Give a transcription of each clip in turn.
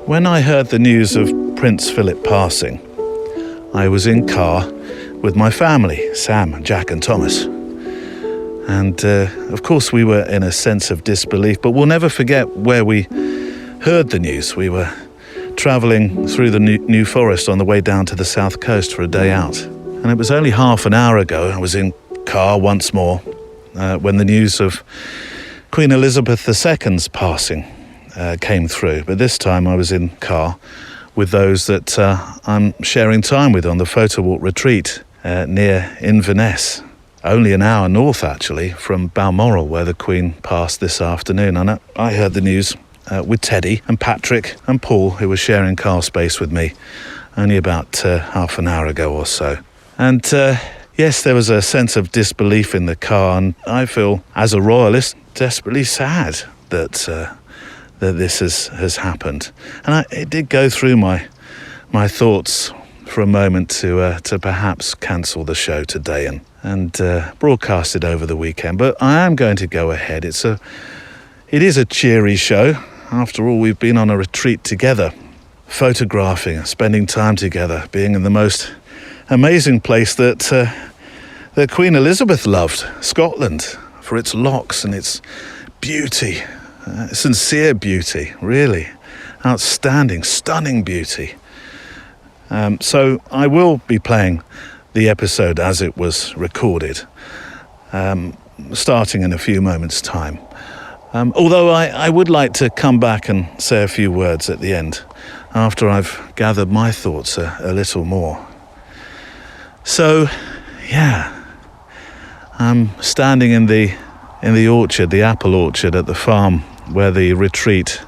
When I heard the news of Prince Philip passing, I was in car with my family, Sam, Jack and Thomas. And of course we were in a sense of disbelief, but we'll never forget where we heard the news. We were travelling through the New Forest on the way down to the south coast for a day out. And it was only half an hour ago, I was in car once more, when the news of Queen Elizabeth II's passing came through. But this time I was in car with those that I'm sharing time with on the Photowalk retreat near Inverness. Only an hour north, actually, from Balmoral, where the Queen passed this afternoon. And I heard the news with Teddy and Patrick and Paul, who were sharing car space with me only about half an hour ago or so. And yes, there was a sense of disbelief in the car, and I feel, as a royalist, desperately sad that this has happened. And it did go through my thoughts for a moment to perhaps cancel the show today and broadcast it over the weekend. But I am going to go ahead. It is a cheery show. After all, we've been on a retreat together, photographing, spending time together, being in the most amazing place that Queen Elizabeth loved, Scotland, for its lochs and its beauty. Sincere beauty, really. Outstanding, stunning beauty. So I will be playing the episode as it was recorded, starting in a few moments' time. Although I would like to come back and say a few words at the end, after I've gathered my thoughts a little more. So, yeah, I'm standing in the orchard, the apple orchard at the farm where the retreat,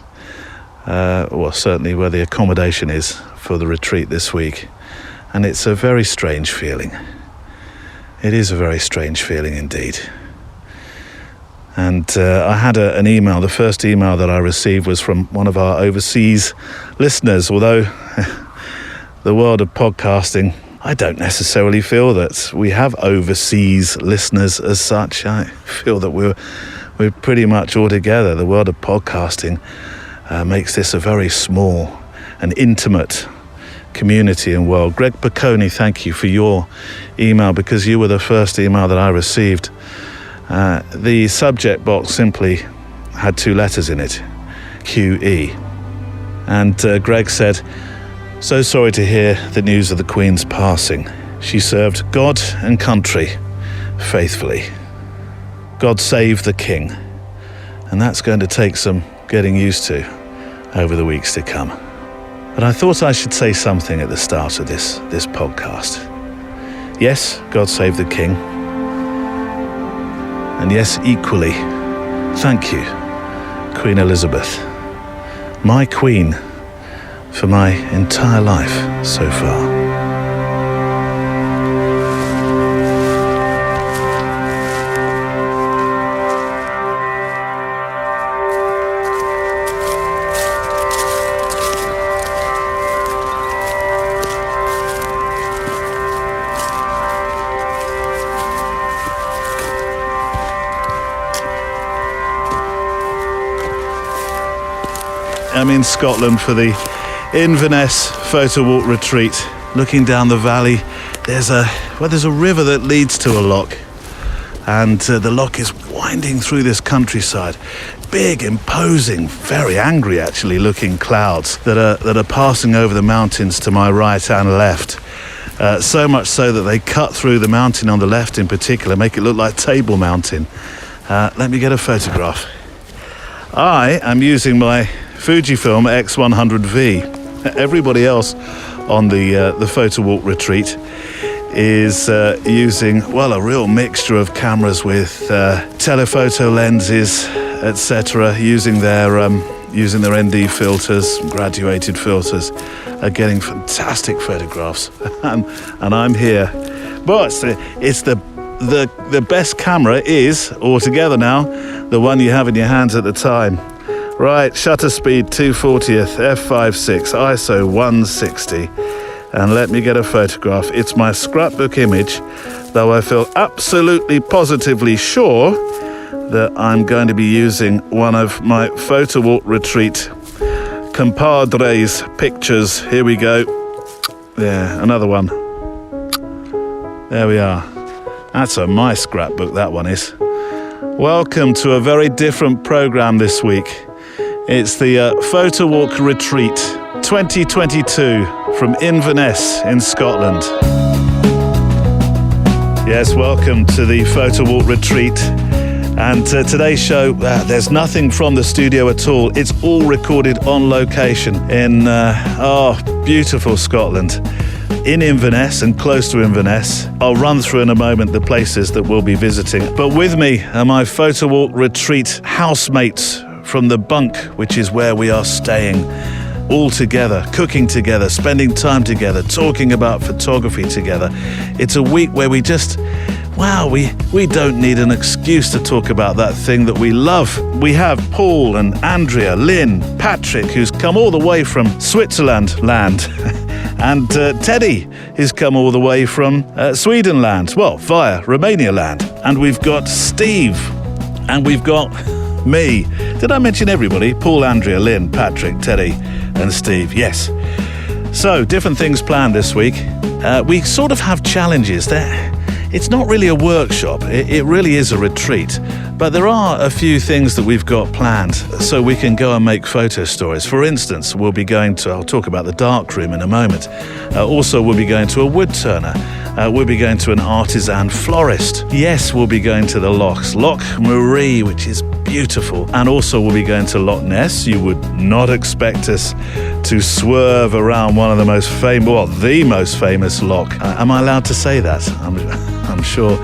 certainly where the accommodation is for the retreat this week. And it's a very strange feeling. It is a very strange feeling indeed. And I had an email. The first email that I received was from one of our overseas listeners, although the world of podcasting, I don't necessarily feel that we have overseas listeners as such. I feel that we're pretty much all together. The world of podcasting makes this a very small and intimate community and world. Greg Picconi, thank you for your email, because you were the first email that I received. The subject box simply had 2 letters in it, QE. And Greg said, "So sorry to hear the news of the Queen's passing. She served God and country faithfully. God save the King." And that's going to take some getting used to over the weeks to come. But I thought I should say something at the start of this podcast. Yes, God save the King. And yes, equally, thank you, Queen Elizabeth, my Queen for my entire life so far. I'm in Scotland for the Inverness Photowalk retreat. Looking down the valley, there's a river that leads to a loch, and the loch is winding through this countryside. Big, imposing, very angry actually looking clouds that are passing over the mountains to my right and left. So much so that they cut through the mountain on the left in particular, make it look like Table Mountain. Let me get a photograph. I am using my Fujifilm X100V. Everybody else on the Photowalk retreat is using, well, a real mixture of cameras with telephoto lenses, etc., using their ND filters, graduated filters, are getting fantastic photographs. and I'm here. But it's the best camera is, altogether now, the one you have in your hands at the time. Right, shutter speed 240th, f5.6, ISO 160. and let me get a photograph. It's my scrapbook image, though I feel absolutely positively sure that I'm going to be using one of my Photowalk retreat compadres pictures. Here we go. There, another one. There we are. That's my scrapbook, that one is. Welcome to a very different program this week. It's the Photowalk Retreat 2022 from Inverness in Scotland. Yes, welcome to the Photowalk Retreat. And today's show, there's nothing from the studio at all. It's all recorded on location in, beautiful Scotland. In Inverness and close to Inverness. I'll run through in a moment the places that we'll be visiting. But with me are my Photowalk Retreat housemates from the bunk, which is where we are staying, all together, cooking together, spending time together, talking about photography together. It's a week where we just, we don't need an excuse to talk about that thing that we love. We have Paul and Andrea, Lynn, Patrick, who's come all the way from Switzerland land, and Teddy has come all the way from Sweden land, via Romania land. And we've got Steve, and we've got me. Did I mention everybody? Paul, Andrea, Lynn, Patrick, Teddy, and Steve. Yes. So, different things planned this week. We sort of have challenges there. It's not really a workshop, it really is a retreat. But there are a few things that we've got planned so we can go and make photo stories. For instance, I'll talk about the dark room in a moment. Also, we'll be going to a wood turner. We'll be going to an artisan florist. Yes, we'll be going to the lochs. Loch Marie, which is beautiful. And also we'll be going to Loch Ness. You would not expect us to swerve around one of the most famous loch. Am I allowed to say that? I'm sure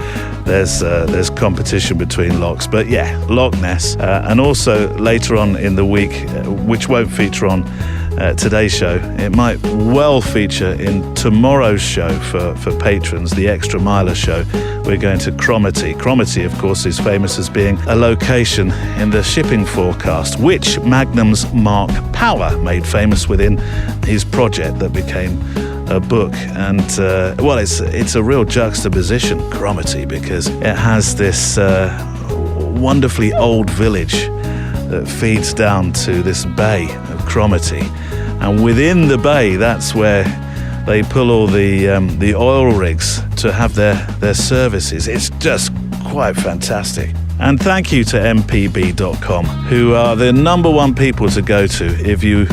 there's competition between lochs, but yeah, Loch Ness. And also later on in the week, which won't feature on today's show, it might well feature in tomorrow's show for patrons, the Extra Miler show. We're going to Cromarty. Cromarty, of course, is famous as being a location in the shipping forecast, which Magnum's Mark Power made famous within his project that became a book. And it's a real juxtaposition, Cromarty, because it has this wonderfully old village that feeds down to this bay of Cromarty, and within the bay, that's where they pull all the oil rigs to have their services. It's just quite fantastic. And thank you to mpb.com, who are the number one people to go to if you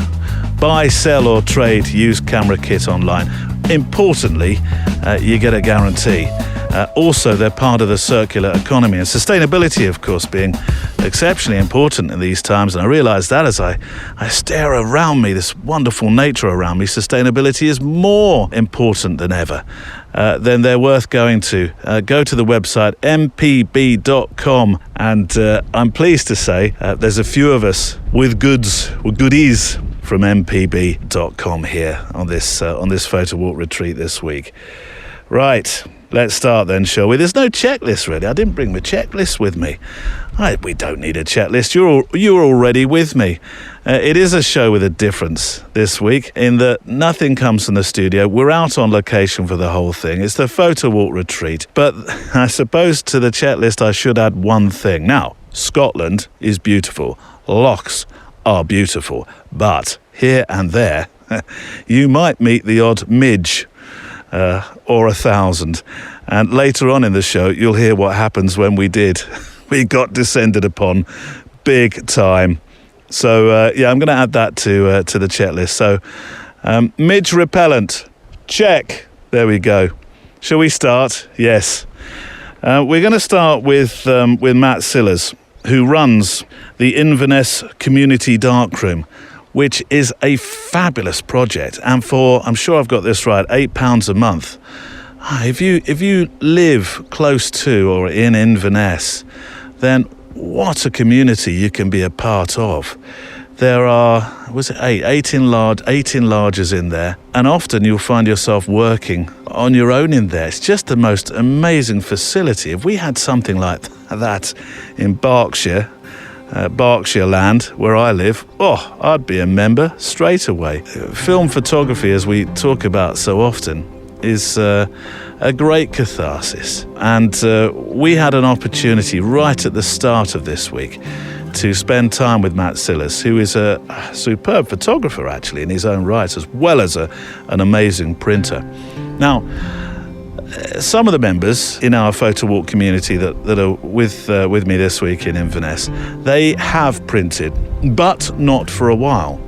buy, sell or trade used camera kit online. Importantly, you get a guarantee. Also, they're part of the circular economy, and sustainability, of course, being exceptionally important in these times. And I realise that as I stare around me, this wonderful nature around me, sustainability is more important than ever. Then they're worth going to. Go to the website mpb.com, and I'm pleased to say there's a few of us with goodies from mpb.com here on this Photowalk retreat this week. Right. Let's start then, shall we? There's no checklist, really. I didn't bring my checklist with me. We don't need a checklist. You're already with me. It is a show with a difference this week in that nothing comes from the studio. We're out on location for the whole thing. It's the Photowalk retreat. But I suppose to the checklist I should add one thing. Now, Scotland is beautiful. Lochs are beautiful. But here and there, you might meet the odd midge. Or 1,000. And later on in the show, you'll hear what happens when we did. We got descended upon big time. So, I'm going to add that to the checklist. So, midge repellent, check. There we go. Shall we start? Yes. We're going to start with Matt Sillers, who runs the Inverness Community Darkroom, which is a fabulous project. And for, I'm sure I've got this right, £8 a month. If you live close to or in Inverness, then what a community you can be a part of. There are, 18 enlargers in there, and often you'll find yourself working on your own in there. It's just the most amazing facility. If we had something like that in Berkshire, Berkshire land, where I live, I'd be a member straight away. Film photography, as we talk about so often, is a great catharsis. And we had an opportunity right at the start of this week to spend time with Matt Sillis, who is a superb photographer, actually, in his own right, as well as an amazing printer. Now, some of the members in our Photowalk community that are with me this week in Inverness, they have printed, but not for a while.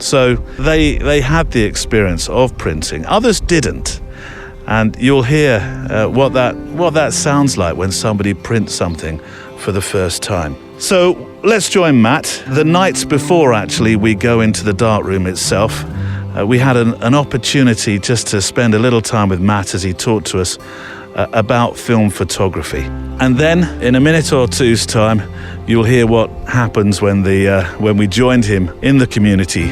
So they had the experience of printing. Others didn't. And you'll hear what that sounds like when somebody prints something for the first time. So let's join Matt. The night before, actually, we go into the darkroom itself. We had an opportunity just to spend a little time with Matt as he talked to us about film photography. And then, in a minute or two's time, you'll hear what happens when we joined him in the community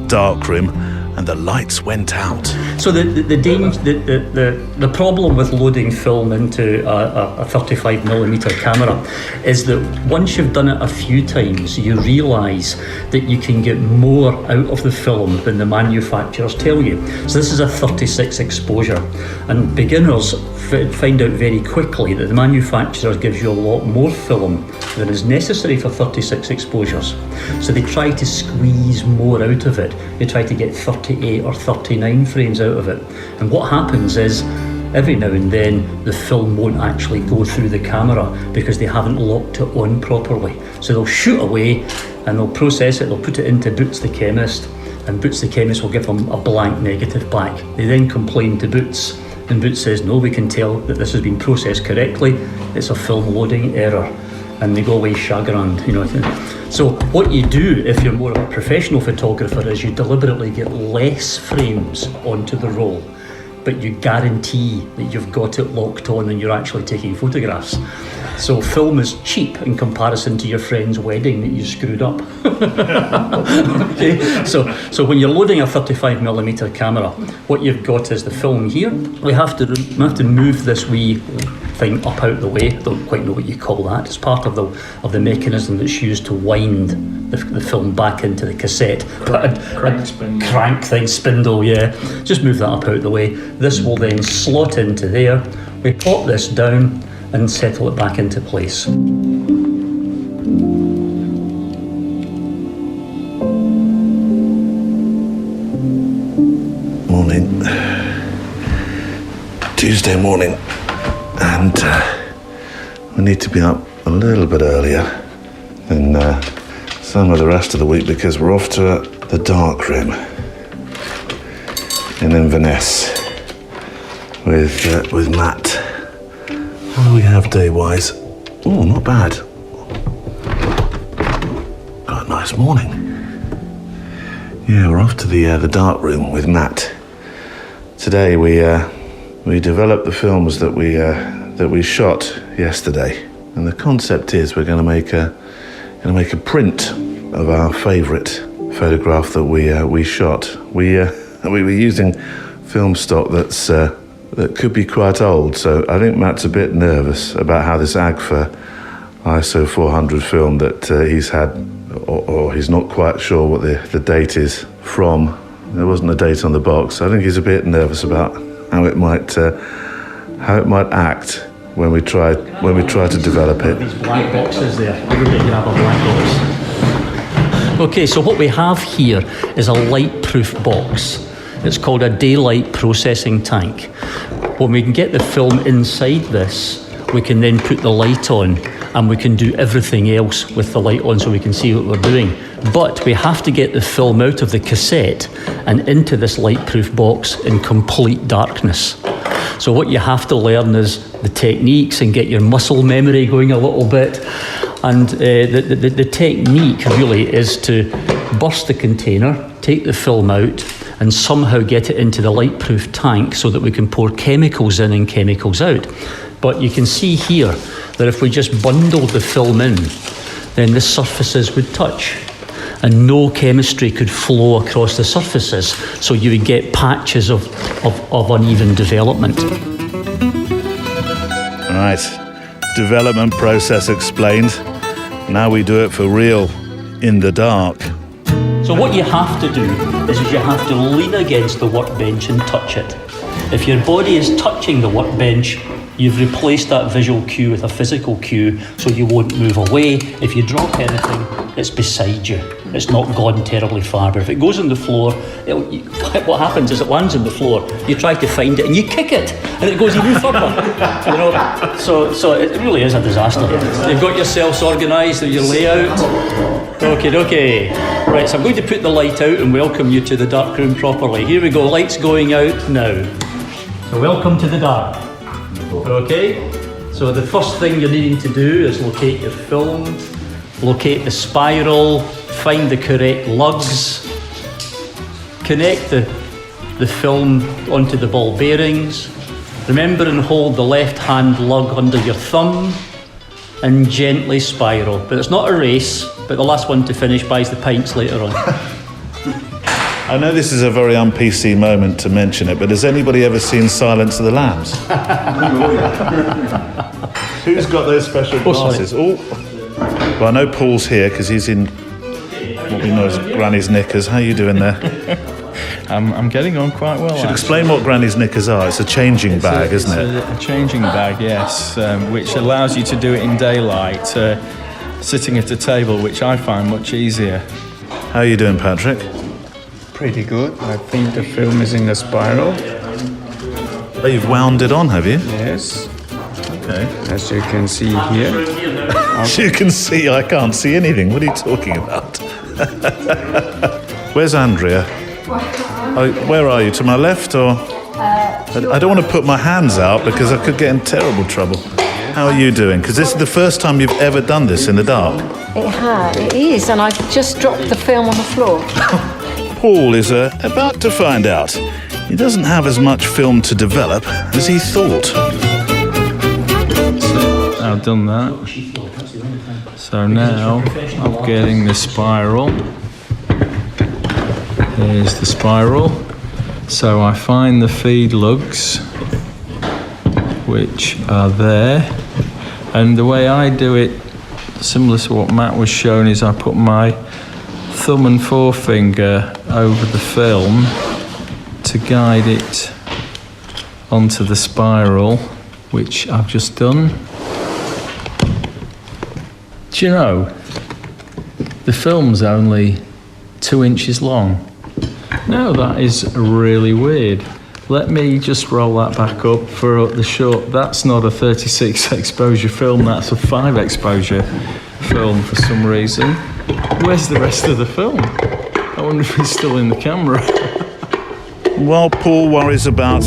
darkroom and the lights went out. So the problem with loading film into a 35mm camera is that once you've done it a few times, you realise that you can get more out of the film than the manufacturers tell you. So this is a 36 exposure, and beginners find out very quickly that the manufacturer gives you a lot more film than is necessary for 36 exposures. So they try to squeeze more out of it. They try to get 38 or 39 frames out of it. And what happens is, every now and then, the film won't actually go through the camera because they haven't locked it on properly. So they'll shoot away and they'll process it, they'll put it into Boots the chemist, and Boots the chemist will give them a blank negative back. They then complain to Boots, and Boots says, no, we can tell that this has been processed correctly, it's a film loading error. And they go away chagrined, So what you do if you're more of a professional photographer is you deliberately get less frames onto the roll, but you guarantee that you've got it locked on and you're actually taking photographs. So film is cheap in comparison to your friend's wedding that you screwed up. Okay, so when you're loading a 35mm camera, what you've got is the film here. We have to move this wee thing up out the way. I don't quite know what you call that. It's part of the mechanism that's used to wind the film back into the cassette. Crank thing, spindle, yeah. Just move that up out the way. This will then slot into there. We pop this down and settle it back into place. Morning. Tuesday morning. And we need to be up a little bit earlier than some of the rest of the week because we're off to the darkroom in Inverness with Matt. What do we have day-wise? Oh, not bad. Got a nice morning. Yeah, we're off to the darkroom with Matt. Today we developed the films that we shot yesterday, and the concept is we're going to make a print of our favourite photograph that we shot. We were using film stock that could be quite old, so I think Matt's a bit nervous about how this Agfa ISO 400 film that he's had, or he's not quite sure what the date is from. There wasn't a date on the box. I think he's a bit nervous about how it might act when we try to develop it. These black boxes there. Everybody can have a black box. Okay, so what we have here is a light-proof box. It's called a daylight processing tank. When we can get the film inside this, we can then put the light on, and we can do everything else with the light on so we can see what we're doing. But we have to get the film out of the cassette and into this light-proof box in complete darkness. So what you have to learn is the techniques and get your muscle memory going a little bit. And the technique really is to burst the container, take the film out, and somehow get it into the light-proof tank so that we can pour chemicals in and chemicals out. But you can see here that if we just bundled the film in, then the surfaces would touch and no chemistry could flow across the surfaces, so you would get patches of uneven development. Right, development process explained. Now we do it for real, in the dark. So what you have to do is you have to lean against the workbench and touch it. If your body is touching the workbench, you've replaced that visual cue with a physical cue, so you won't move away. If you drop anything, it's beside you. It's not gone terribly far. But if it goes on the floor, what happens is it lands on the floor. You try to find it and you kick it, and it goes even further. So it really is a disaster. You've got yourselves organised with your layout. Okay. Right, so I'm going to put the light out and welcome you to the dark room properly. Here we go. Light's going out now. So welcome to the dark. Okay, so the first thing you're needing to do is locate your film, locate the spiral, find the correct lugs, connect the film onto the ball bearings. Remember and hold the left hand lug under your thumb and gently spiral. But it's not a race, but the last one to finish buys the pints later on. I know this is a very un-PC moment to mention it, but has anybody ever seen Silence of the Lambs? Who's got those special glasses? Well, I know Paul's here because he's in what we know as Granny's knickers. How are you doing there? I'm getting on quite well. Should explain what Granny's knickers are. It's a changing bag, isn't it? A changing bag, yes, which allows you to do it in daylight, sitting at a table, which I find much easier. How are you doing, Patrick? Pretty good. I think the film is in the spiral. Oh, you've wound it on, have you? Yes. Okay. As you can see here. As you can see, I can't see anything. What are you talking about? Where's Andrea? Oh, where are you? To my left, or? I don't want to put my hands out because I could get in terrible trouble. How are you doing? Because this is the first time you've ever done this in the dark. It is, and I've just dropped the film on the floor. Paul is about to find out. He doesn't have as much film to develop as he thought. So I've done that. So now I'm getting the spiral. Here's the spiral. So I find the feed lugs, which are there. And the way I do it, similar to what Matt was showing, is I put my thumb and forefinger over the film to guide it onto the spiral, which I've just done. Do you know, the film's only 2 inches long. Now that is really weird. Let me just roll that back up for the short. That's not a 36 exposure film, that's a 5 exposure film for some reason. Where's the rest of the film? I wonder if it's still in the camera. While Paul worries about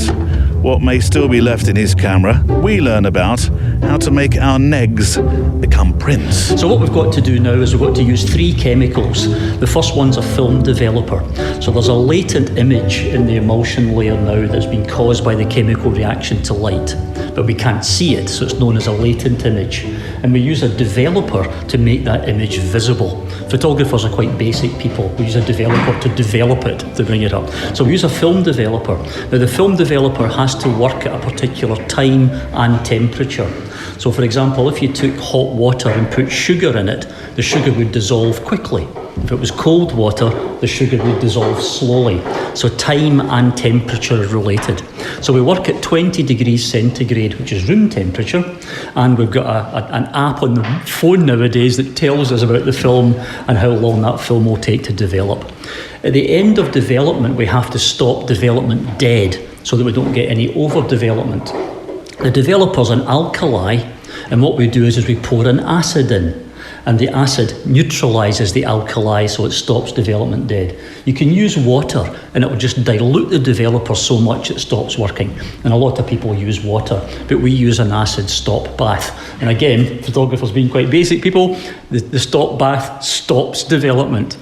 what may still be left in his camera, we learn about how to make our negs become prints. So what we've got to do now is we've got to use 3 chemicals. The first one's a film developer. So there's a latent image in the emulsion layer now that's been caused by the chemical reaction to light, but we can't see it, so it's known as a latent image. And we use a developer to make that image visible. Photographers are quite basic people. We use a developer to develop it, to bring it up. So we use a film developer. Now the film developer has to work at a particular time and temperature. So for example, if you took hot water and put sugar in it, the sugar would dissolve quickly. If it was cold water, the sugar would dissolve slowly. So time and temperature are related. So we work at 20 degrees centigrade, which is room temperature, and we've got an app on the phone nowadays that tells us about the film and how long that film will take to develop. At the end of development, we have to stop development dead so that we don't get any overdevelopment. The developer's an alkali, and what we do is we pour an acid in, and the acid neutralises the alkali so it stops development dead. You can use water and it will just dilute the developer so much it stops working. And a lot of people use water, but we use an acid stop bath. And again, photographers being quite basic people, the stop bath stops development.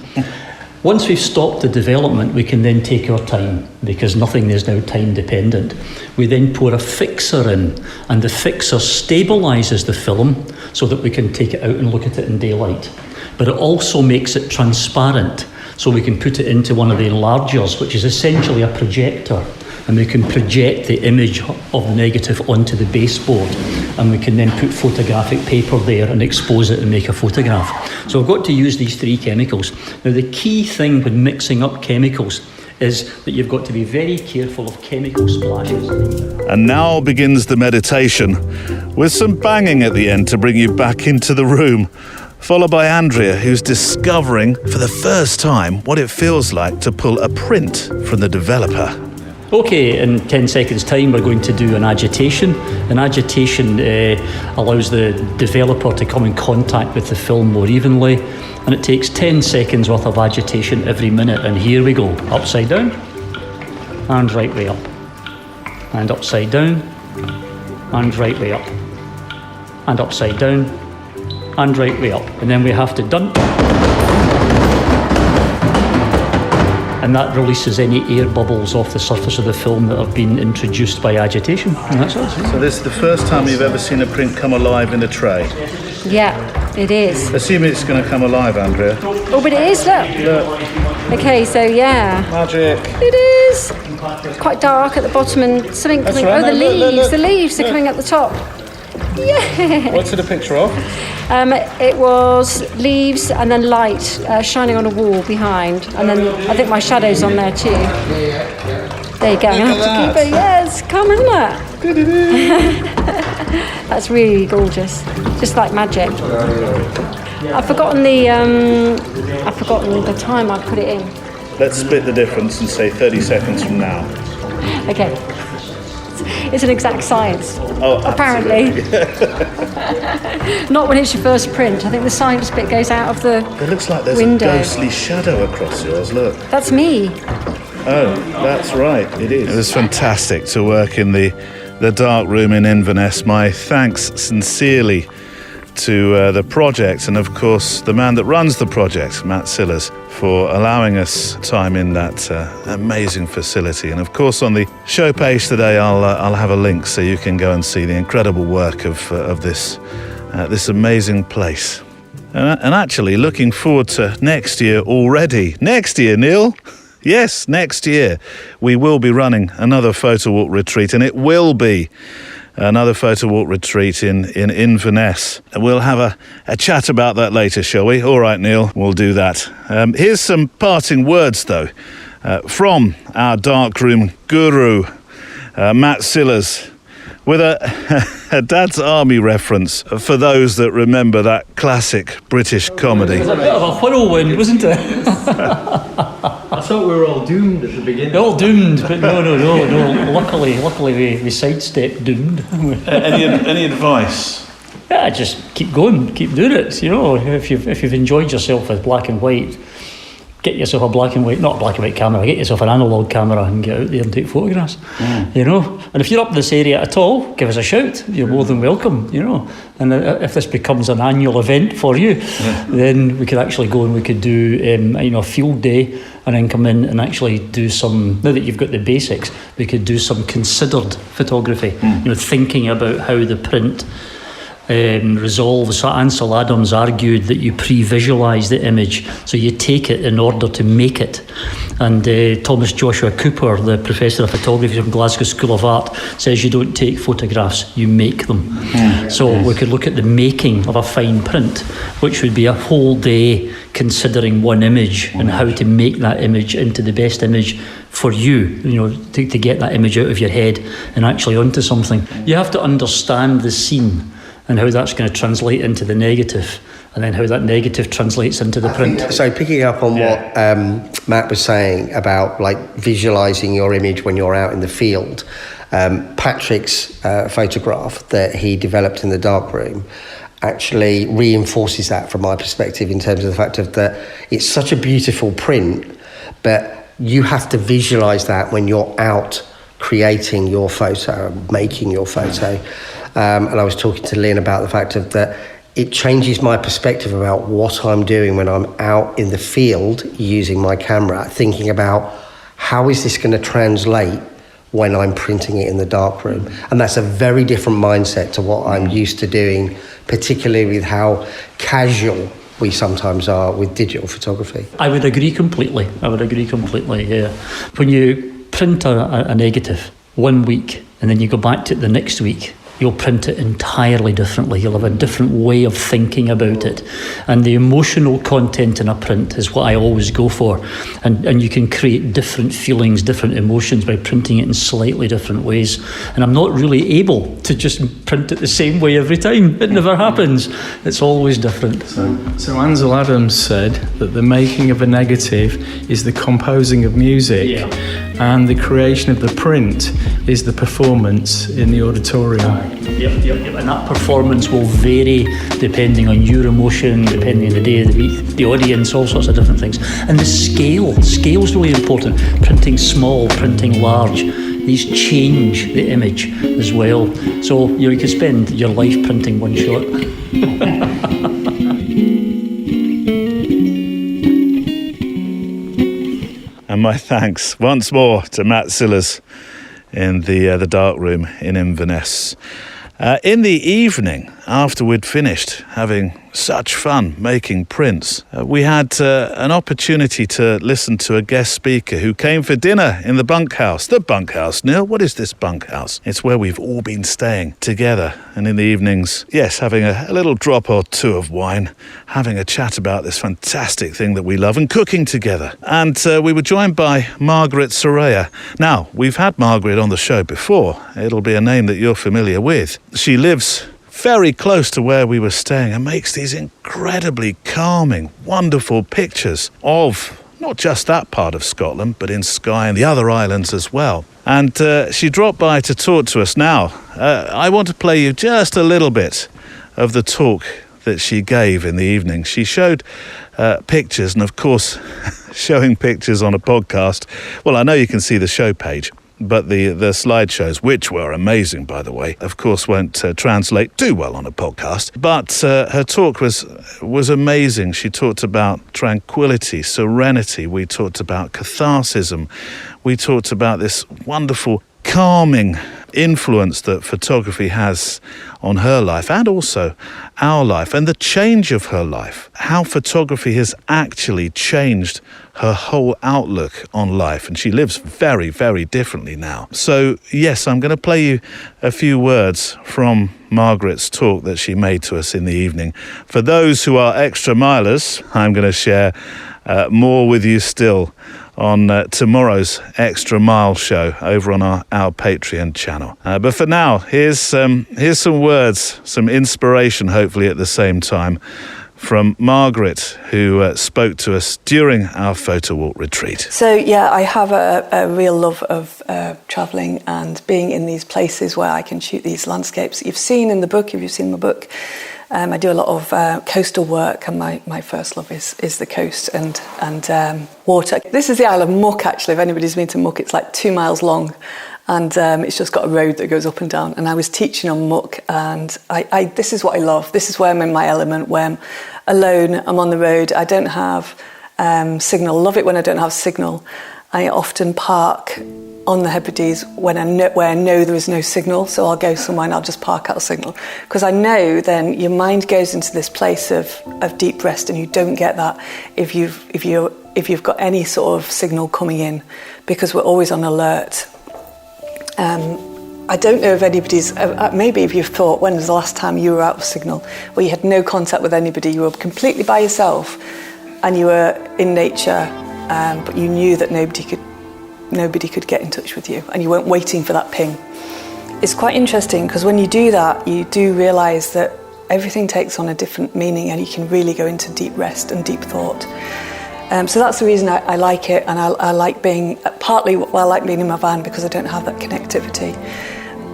Once we've stopped the development, we can then take our time because nothing is now time dependent. We then pour a fixer in, and the fixer stabilises the film so that we can take it out and look at it in daylight. But it also makes it transparent, so we can put it into one of the enlargers, which is essentially a projector. and we can project the image of the negative onto the baseboard, and we can then put photographic paper there and expose it and make a photograph. So I've got to use these 3 chemicals. Now the key thing when mixing up chemicals is that you've got to be very careful of chemical splashes. And now begins the meditation, with some banging at the end to bring you back into the room, followed by Andrea, who's discovering for the first time what it feels like to pull a print from the developer. Okay, in 10 seconds time we're going to do an agitation. An agitation allows the developer to come in contact with the film more evenly, and it takes 10 seconds worth of agitation every minute. And here we go. Upside down and right way up, and upside down and right way up, and upside down and right way up, and then we have to done. And that releases any air bubbles off the surface of the film that have been introduced by agitation. And that's it. So this is the first time you've ever seen a print come alive in a tray. Yeah, it is. Assume it's going to come alive, Andrea. Oh, but it is, look. Okay, so yeah. Magic. It is. It's quite dark at the bottom and something coming. right. Oh, the No, look, leaves. look. The leaves are coming at the top. Yeah. What's it a picture of? It was leaves and then light shining on a wall behind, and then I think my shadow's on there too. There you go. I have to keep it. Yes, come isn't it? That's really gorgeous, just like magic. I've forgotten the time I put it in. Let's split the difference and say 30 seconds from now. Okay. It's an exact science. Oh, apparently. Not when it's your first print. I think the science bit goes out of the It looks like there's window. a ghostly shadow across yours, look. That's me. Oh, that's right, it is. It was fantastic to work in the dark room in Inverness. My thanks sincerely to the project, and of course the man that runs the project, Matt Sillers, for allowing us time in that amazing facility. And of course on the show page today I'll have a link so you can go and see the incredible work of this amazing place. And actually looking forward to next year already. Next year, Neil. Yes, next year we will be running another Photowalk retreat, and it will be another Photowalk retreat in Inverness. And we'll have a chat about that later, shall we? All right, Neil, we'll do that. Here's some parting words, though, from our darkroom guru, Matt Sillers, with a Dad's Army reference for those that remember that classic British comedy. It was a bit of a whirlwind, wasn't it? I thought we were all doomed at the beginning. All doomed, but no. Luckily we sidestepped doomed. Any advice? Yeah, just keep going, keep doing it. You know, if you've enjoyed yourself with black and white, get yourself a not black and white camera, get yourself an analog camera and get out there and take photographs. You know, and if you're up in this area at all, give us a shout. You're more than welcome. You know, and if this becomes an annual event for you, then we could actually go and we could do a field day, and then come in and actually do some. Now that you've got the basics, we could do some considered photography. You know, thinking about how the print resolves. So Ansel Adams argued that you pre-visualise the image, so you take it in order to make it. And Thomas Joshua Cooper, the professor of photography from Glasgow School of Art, says you don't take photographs, you make them. So we could look at the making of a fine print, which would be a whole day considering one image and how to make that image into the best image for you, to get that image out of your head and actually onto something. You have to understand the scene and how that's going to translate into the negative, and then how that negative translates into the print. So picking up on what Matt was saying about like visualising your image when you're out in the field, Patrick's photograph that he developed in the darkroom actually reinforces that from my perspective, in terms of the fact of that it's such a beautiful print, but you have to visualise that when you're out creating your photo, making your photo. And I was talking to Lynn about the fact of that it changes my perspective about what I'm doing when I'm out in the field using my camera, thinking about how is this going to translate when I'm printing it in the darkroom. And that's a very different mindset to what I'm used to doing, particularly with how casual we sometimes are with digital photography. I would agree completely, yeah. When you print a negative 1 week and then you go back to it the next week, you'll print it entirely differently. You'll have a different way of thinking about it. And the emotional content in a print is what I always go for. And you can create different feelings, different emotions by printing it in slightly different ways. And I'm not really able to just print it the same way every time. It never happens. It's always different. So Ansel Adams said that the making of a negative is the composing of music, and the creation of the print is the performance in the auditorium. Yep. And that performance will vary depending on your emotion, depending on the day of the week, the audience, all sorts of different things. And the scale's really important. Printing small, printing large. These change the image as well. So you could spend your life printing one shot. And my thanks once more to Matt Sillars in the dark room in Inverness. In the evening, after we'd finished having such fun making prints, we had an opportunity to listen to a guest speaker who came for dinner in the bunkhouse. The bunkhouse, Neil, what is this bunkhouse? It's where we've all been staying together. And in the evenings, yes, having a little drop or two of wine, having a chat about this fantastic thing that we love and cooking together. And we were joined by Margaret Soraya. Now, we've had Margaret on the show before. It'll be a name that you're familiar with. She lives very close to where we were staying and makes these incredibly calming, wonderful pictures of not just that part of Scotland, but in Skye and the other islands as well. And she dropped by to talk to us now. I want to play you just a little bit of the talk that she gave in the evening. She showed pictures, and of course, showing pictures on a podcast, well, I know you can see the show page, but the slideshows, which were amazing, by the way, of course won't translate too well on a podcast. But her talk was amazing. She talked about tranquility, serenity. We talked about catharsism. We talked about this wonderful calming influence that photography has on her life and also our life, and the change of her life, how photography has actually changed her whole outlook on life. And she lives very, very differently now. So yes, I'm going to play you a few words from Margaret's talk that she made to us in the evening. For those who are extra milers, I'm going to share more with you still on tomorrow's Extra Mile show over on our Patreon channel. But for now, here's some words, some inspiration, hopefully at the same time, from Margaret, who spoke to us during our Photowalk retreat. So yeah, I have a real love of travelling and being in these places where I can shoot these landscapes that you've seen in the book, if you've seen my book. I do a lot of coastal work, and my first love is the coast and water. This is the Isle of Muck, actually. If anybody's been to Muck, it's like 2 miles long, and it's just got a road that goes up and down. And I was teaching on Muck, and this is what I love. This is where I'm in my element, where I'm alone, I'm on the road, I don't have signal. I love it when I don't have signal. I often park on the Hebrides where I know there is no signal, so I'll go somewhere and I'll just park out a signal, because I know then your mind goes into this place of deep rest, and you don't get that if you've got any sort of signal coming in, because we're always on alert. I don't know if anybody's maybe if you've thought, when was the last time you were out of signal, where you had no contact with anybody, you were completely by yourself and you were in nature, but you knew that nobody could get in touch with you, and you weren't waiting for that ping. It's quite interesting, because when you do that, you do realise that everything takes on a different meaning, and you can really go into deep rest and deep thought. So that's the reason I like it, and I like being, partly why I like being in my van, because I don't have that connectivity.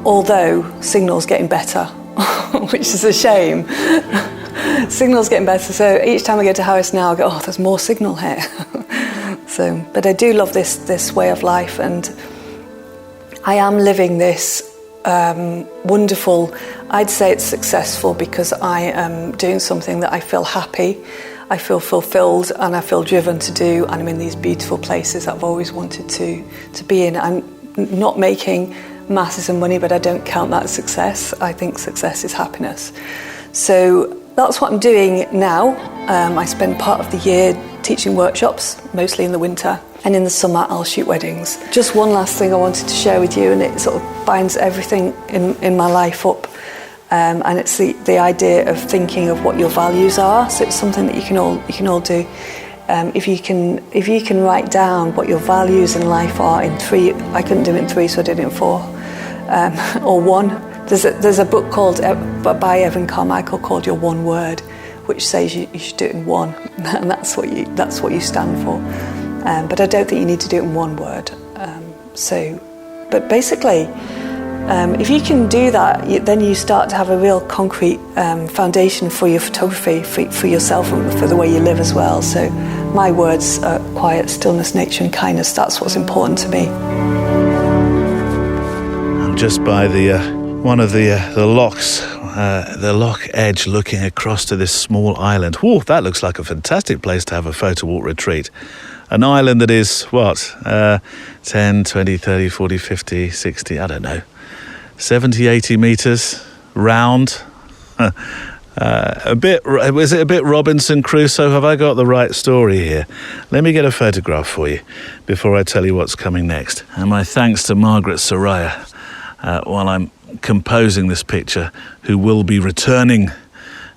Although signal's getting better, which is a shame. Signal's getting better, so each time I go to Harris now, I go, oh, there's more signal here. So, but I do love this way of life, and I am living this wonderful, I'd say it's successful, because I am doing something that I feel happy, I feel fulfilled, and I feel driven to do, and I'm in these beautiful places that I've always wanted to be in. I'm not making masses of money, but I don't count that as success. I think success is happiness. So that's what I'm doing now. I spend part of the year teaching workshops, mostly in the winter. And in the summer, I'll shoot weddings. Just one last thing I wanted to share with you, and it sort of binds everything in my life up. And it's the idea of thinking of what your values are. So it's something that you can all do. If you can write down what your values in life are in 3, I couldn't do it in 3, so I did it in 4, or 1. There's a book called by Evan Carmichael called Your One Word, which says you should do it in 1, and that's what you stand for. But I don't think you need to do it in 1 word. But basically, if you can do that, then you start to have a real concrete foundation for your photography, for yourself and for the way you live as well. So my words are quiet, stillness, nature and kindness. That's what's important to me. I'm just by one of the locks, the lock edge, looking across to this small island. Whoa, that looks like a fantastic place to have a Photowalk retreat. An island that is, 10, 20, 30, 40, 50, 60, I don't know, 70, 80 metres round. Was it a bit Robinson Crusoe? Have I got the right story here? Let me get a photograph for you before I tell you what's coming next. And my thanks to Margaret Soraya while I'm composing this picture, who will be returning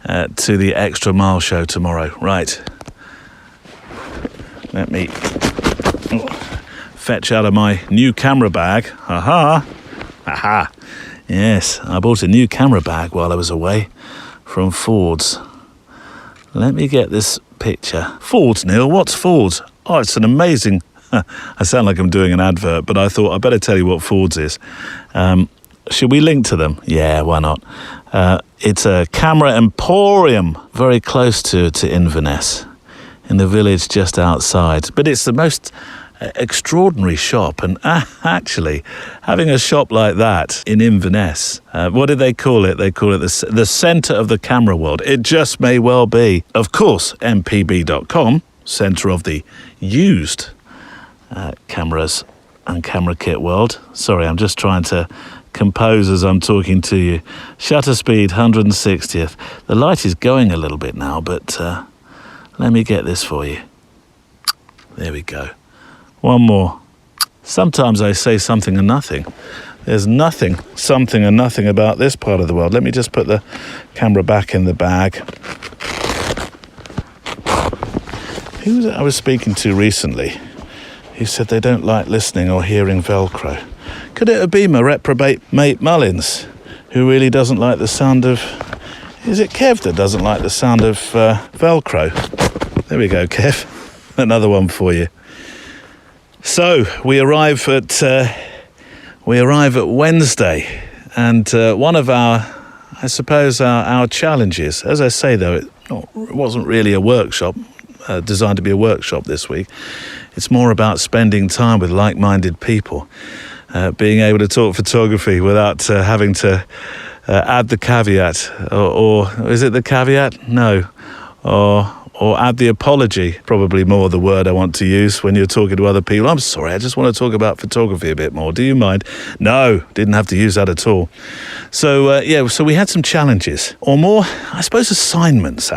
to the Extra Mile show tomorrow. Right. Let me fetch out of my new camera bag. Aha. Yes, I bought a new camera bag while I was away from Ford's. Let me get this picture. Ford's, Neil, what's Ford's? Oh, it's an amazing... I sound like I'm doing an advert, but I thought I'd better tell you what Ford's is. Should we link to them? Yeah, why not? It's a camera emporium very close to Inverness, in the village just outside. But it's the most extraordinary shop, and actually having a shop like that in Inverness, what do they call it? They call it the centre of the camera world. It just may well be. Of course, mpb.com, centre of the used cameras and camera kit world. Sorry, I'm just trying to compose as I'm talking to you. Shutter speed 160th. The light is going a little bit now, but let me get this for you. There we go. One more. Sometimes I say something and nothing. There's nothing, something and nothing about this part of the world. Let me just put the camera back in the bag. Who was it I was speaking to recently? He said they don't like listening or hearing Velcro. Could it have been my reprobate mate Mullins, who really doesn't like the sound of... Is it Kev that doesn't like the sound of Velcro? There we go, Kev. Another one for you. So we arrive at Wednesday, and one of our challenges, as I say though, it wasn't really a workshop, designed to be a workshop this week. It's more about spending time with like-minded people, being able to talk photography without having to add the caveat, or is it the caveat? No, or add the apology, probably more the word I want to use when you're talking to other people. I'm sorry, I just want to talk about photography a bit more. Do you mind? No, didn't have to use that at all. So, so we had some challenges, or more, I suppose, assignments,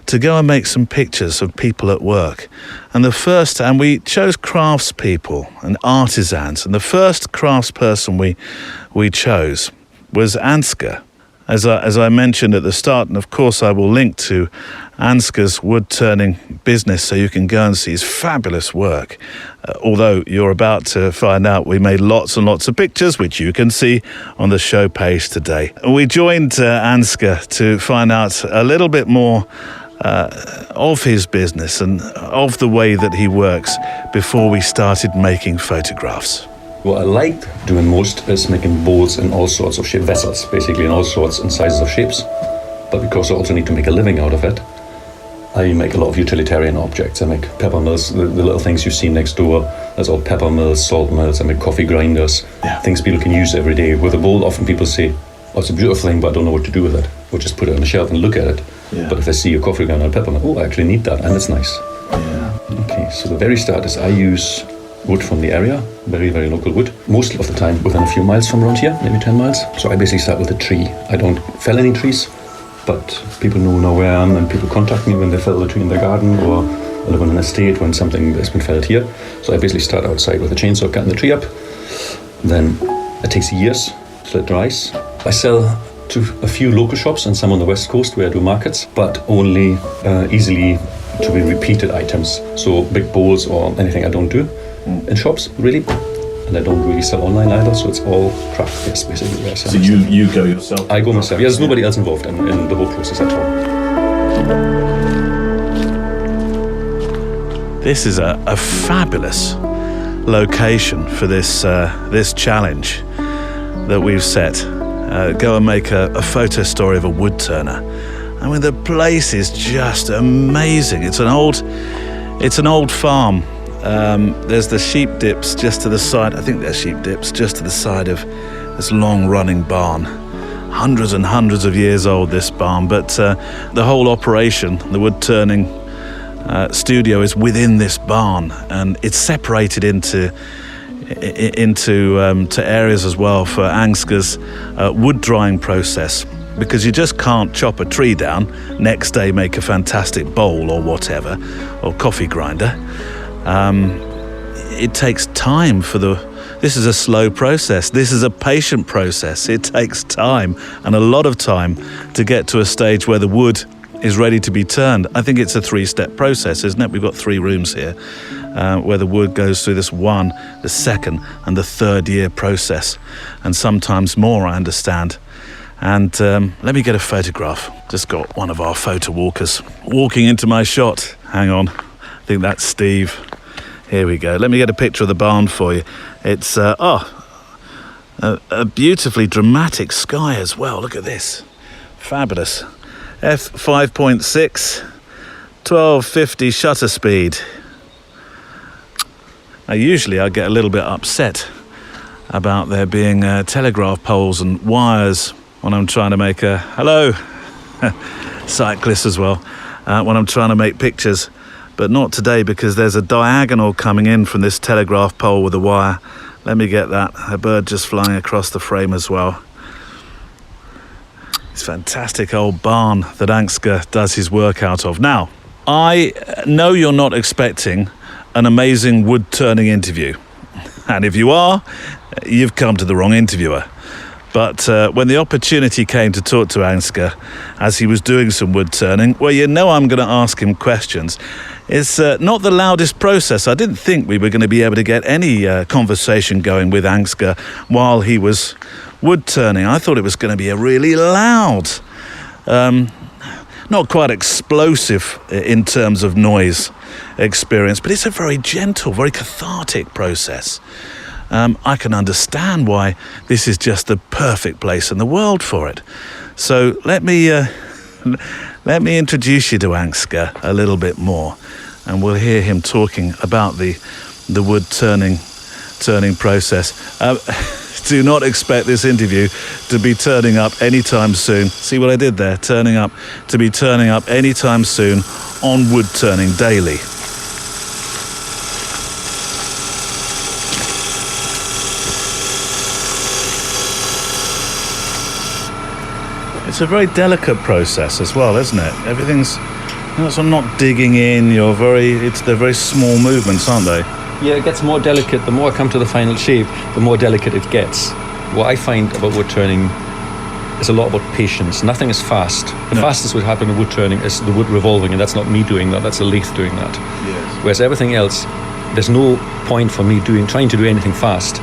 to go and make some pictures of people at work. And we chose craftspeople and artisans, and the first craftsperson we chose was Ansgar. As I mentioned at the start, and of course I will link to Ansgar's wood-turning business so you can go and see his fabulous work. Although you're about to find out we made lots and lots of pictures, which you can see on the show page today. We joined Ansgar to find out a little bit more of his business and of the way that he works before we started making photographs. What I liked doing most is making boats in all sorts of shaped vessels, basically in all sorts and sizes of shapes. But because I also need to make a living out of it, I make a lot of utilitarian objects. I make pepper mills, the little things you see next door. That's all pepper mills, salt mills. I make coffee grinders, things people can use every day. With a bowl, often people say, oh, it's a beautiful thing, but I don't know what to do with it. Or just put it on the shelf and look at it. Yeah. But if I see a coffee grinder and a pepper mill, oh, I actually need that, and it's nice. Yeah. Okay, so the very start is I use wood from the area, very, very local wood. Most of the time within a few miles from around here, maybe 10 miles. So I basically start with a tree. I don't fell any trees, but people know where I am and people contact me when they fell the tree in their garden or I live on an estate when something has been felled here. So I basically start outside with a chainsaw cutting the tree up. Then it takes years till it dries. I sell to a few local shops and some on the west coast where I do markets, but only easily to be repeated items. So big bowls or anything I don't do in shops, really. And I don't really sell online either, so it's all craft based basically. Yes, So you go yourself? I go myself. Yeah, there's nobody else involved in the whole process at all. This is a fabulous location for this challenge that we've set. Go and make a photo story of a wood turner. I mean, the place is just amazing. It's an old farm. There's the sheep dips just to the side. I think they're sheep dips just to the side of this long-running barn. Hundreds and hundreds of years old, this barn. But the whole operation, the wood turning studio, is within this barn, and it's separated into areas as well for Ansgar's wood drying process, because you just can't chop a tree down, next day make a fantastic bowl or whatever, or coffee grinder. It takes time this is a slow process. This is a patient process. It takes time, and a lot of time, to get to a stage where the wood is ready to be turned. I think it's a 3-step process, isn't it? We've got 3 rooms here where the wood goes through this 1, the 2nd, and the 3rd year process, and sometimes more, I understand. And let me get a photograph. Just got one of our photo walkers walking into my shot. Hang on, I think that's Steve. Here we go. Let me get a picture of the barn for you. It's a beautifully dramatic sky as well. Look at this. Fabulous. f5.6, 1250 shutter speed. Now, usually I get a little bit upset about there being telegraph poles and wires when I'm trying to make cyclists as well, when I'm trying to make pictures. But not today, because there's a diagonal coming in from this telegraph pole with a wire. Let me get that. A bird just flying across the frame as well. This fantastic old barn that Ansgar does his work out of. Now, I know you're not expecting an amazing wood turning interview. And if you are, you've come to the wrong interviewer. But when the opportunity came to talk to Ansgar as he was doing some wood turning, well, you know I'm going to ask him questions. It's not the loudest process. I didn't think we were going to be able to get any conversation going with Ansgar while he was wood turning. I thought it was going to be a really loud, not quite explosive in terms of noise experience, but it's a very gentle, very cathartic process. I can understand why this is just the perfect place in the world for it. So let me introduce you to Ansgar a little bit more, and we'll hear him talking about the wood turning process. Do not expect this interview to be turning up anytime soon. See what I did there? Turning up anytime soon on Wood Turning Daily. It's a very delicate process as well, isn't it? Everything's, so I'm not digging in. They're very small movements, aren't they? Yeah, it gets more delicate. The more I come to the final shape, the more delicate it gets. What I find about wood turning is a lot about patience. Nothing is fast. The fastest would happen in wood turning is the wood revolving, and that's not me doing that. That's a lathe doing that. Yes. Whereas everything else, there's no point for me trying to do anything fast,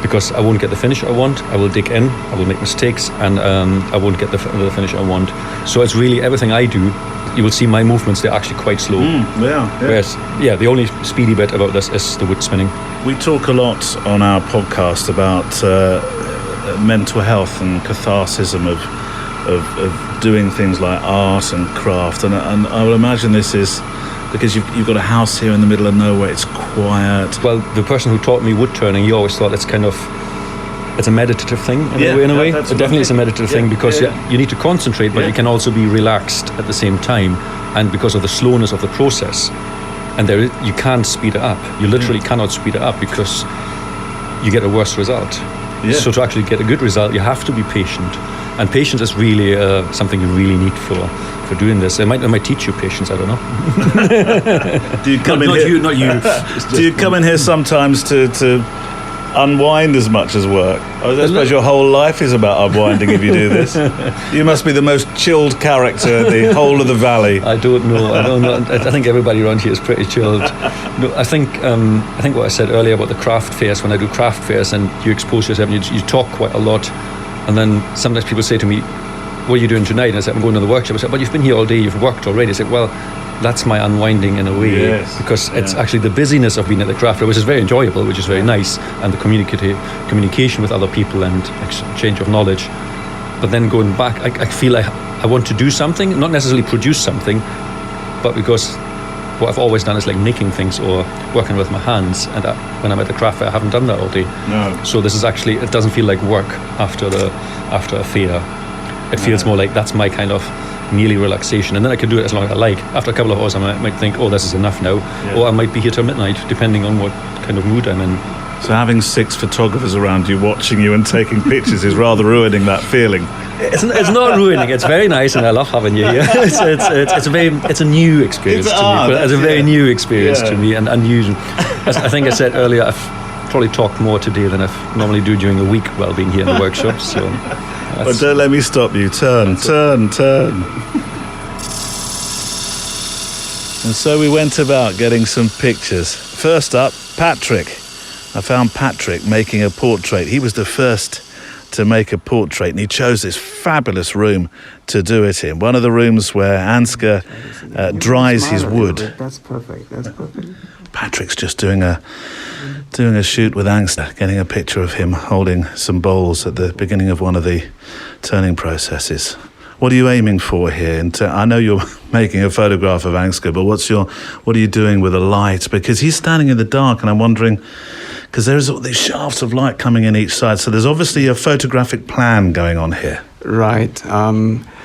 because I won't get the finish I want. I will dig in, I will make mistakes, and I won't get the finish I want. So it's really everything I do. You will see my movements, they're actually quite slow. Whereas, the only speedy bit about this is the wood spinning. We talk a lot on our podcast about mental health and catharsism of doing things like art and craft. And I would imagine this is because you've got a house here in the middle of nowhere, it's quiet. Well, the person who taught me wood turning, he always thought it's a meditative thing in a way. It definitely is a meditative thing, because you need to concentrate, but you can also be relaxed at the same time, and because of the slowness of the process. And you can't speed it up. You literally cannot speed it up, because you get a worse result. Yeah. So to actually get a good result, you have to be patient. And patience is really something you really need for doing this. It might teach you patience, I don't know. Do you come in not here? you, not you. Do you come in here sometimes to unwind as much as work? I suppose your whole life is about unwinding if you do this. You must be the most chilled character in the whole of the valley. I don't know. I think everybody around here is pretty chilled. No, I think what I said earlier about the craft fairs, when I do craft fairs and you expose yourself and you talk quite a lot, and then sometimes people say to me, what are you doing tonight? And I said, I'm going to the workshop. I said, but you've been here all day, you've worked already. I said, well, that's my unwinding in a way, yes, because it's actually the busyness of being at the craft fair, which is very enjoyable, which is very nice, and the communication with other people and exchange of knowledge. But then going back, I feel like I want to do something, not necessarily produce something, but because what I've always done is like making things or working with my hands, and when I'm at the craft fair, I haven't done that all day. No. So this is actually, it doesn't feel like work after a fair. It feels more like that's my kind of nearly relaxation, and then I can do it as long as I like. After a couple of hours, I might think, oh, this is enough now, or I might be here till midnight, depending on what kind of mood I'm in. So having 6 photographers around you watching you and taking pictures is rather ruining that feeling. It's not ruining. It's very nice, and I love having you here. It's a new experience to me. It's a very new experience to me, and unusual. As I think I said earlier, I've probably talked more today than I normally do during the week while being here in the workshop. So. But don't let me stop you. Turn. And so we went about getting some pictures. First up, Patrick. I found Patrick making a portrait. He was the first to make a portrait, and he chose this fabulous room to do it in. One of the rooms where Ansgar dries his wood. That's perfect. Patrick's just doing a shoot with Ansgar, getting a picture of him holding some bowls at the beginning of one of the turning processes. What are you aiming for here? And I know you're making a photograph of Ansgar, but what are you doing with the light? Because he's standing in the dark, and I'm wondering, because there's all these shafts of light coming in each side, so there's obviously a photographic plan going on here. Right.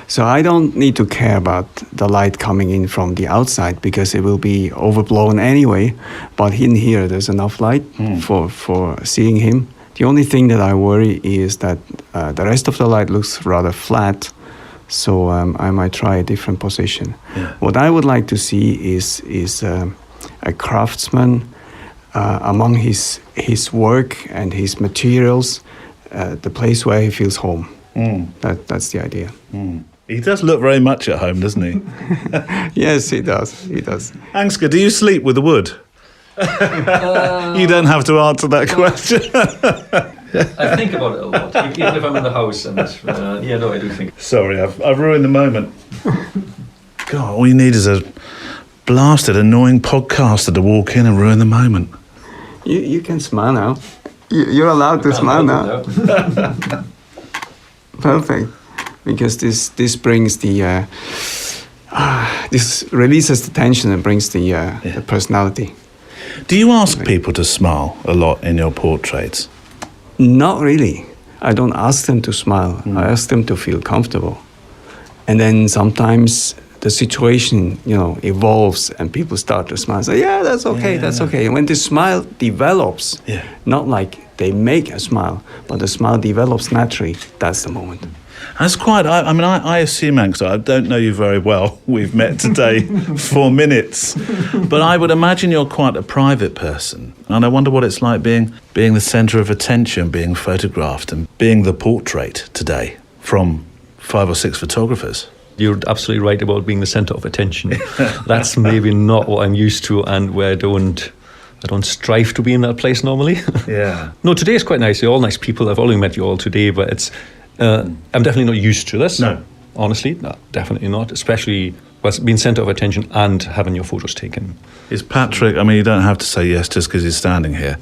So I don't need to care about the light coming in from the outside because it will be overblown anyway. But in here, there's enough light for seeing him. The only thing that I worry is that the rest of the light looks rather flat. So I might try a different position. Yeah. What I would like to see is a craftsman among his work and his materials, the place where he feels home. That's the idea. He does look very much at home, doesn't he? Yes, he does. Ansgar, do you sleep with the wood? You don't have to answer that question. I think about it a lot, even if I'm in the house. And I do think. Sorry, I've ruined the moment. God, all you need is a blasted, annoying podcaster to walk in and ruin the moment. You can smile now. You're allowed to smile now. Perfect. Because this brings the this releases the tension and brings the personality. Do you ask people to smile a lot in your portraits? Not really. I don't ask them to smile. I ask them to feel comfortable. And then sometimes the situation, evolves and people start to smile. So yeah, that's okay, that's okay. And when the smile develops, not like they make a smile, but the smile develops naturally, that's the moment. That's quite, I assume, Ansgar, I don't know you very well. We've met today 4 minutes. But I would imagine you're quite a private person. And I wonder what it's like being the centre of attention, being photographed and being the portrait today from 5 or 6 photographers. You're absolutely right about being the centre of attention. That's maybe not what I'm used to, and where I don't strive to be in that place normally. Yeah. No, today is quite nice. You're all nice people. I've only met you all today, but it's... I'm definitely not used to this. No. Honestly, no, definitely not. Especially being centre of attention and having your photos taken. Is Patrick, you don't have to say yes just because he's standing here.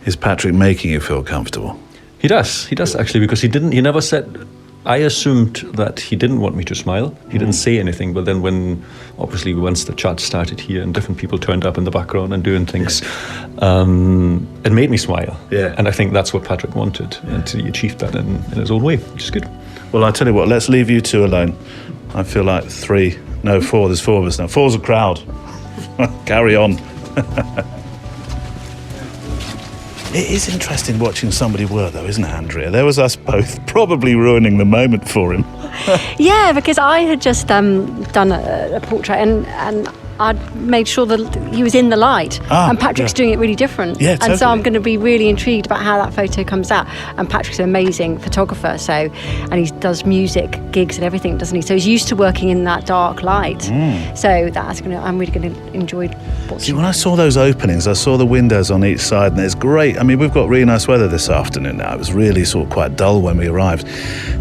Is Patrick making you feel comfortable? He does actually, because he never said... I assumed that he didn't want me to smile. He didn't say anything, but then once the chat started here and different people turned up in the background and doing things, it made me smile. Yeah. And I think that's what Patrick wanted, and he achieved that in his own way, which is good. Well, I tell you what, let's leave you 2 alone. I feel like 4, there's 4 of us now. 4's a crowd. Carry on. It is interesting watching somebody work, though, isn't it, Andrea? There was us both probably ruining the moment for him. Yeah, because I had just done a portrait and I'd made sure that he was in the light, and Patrick's doing it really different. Yeah, totally. And so I'm going to be really intrigued about how that photo comes out. And Patrick's an amazing photographer, and he does music gigs and everything, doesn't he? So he's used to working in that dark light. So I'm really going to enjoy watching. See, when I saw those openings, I saw the windows on each side, and it's great. I mean, we've got really nice weather this afternoon now. It was really sort of quite dull when we arrived.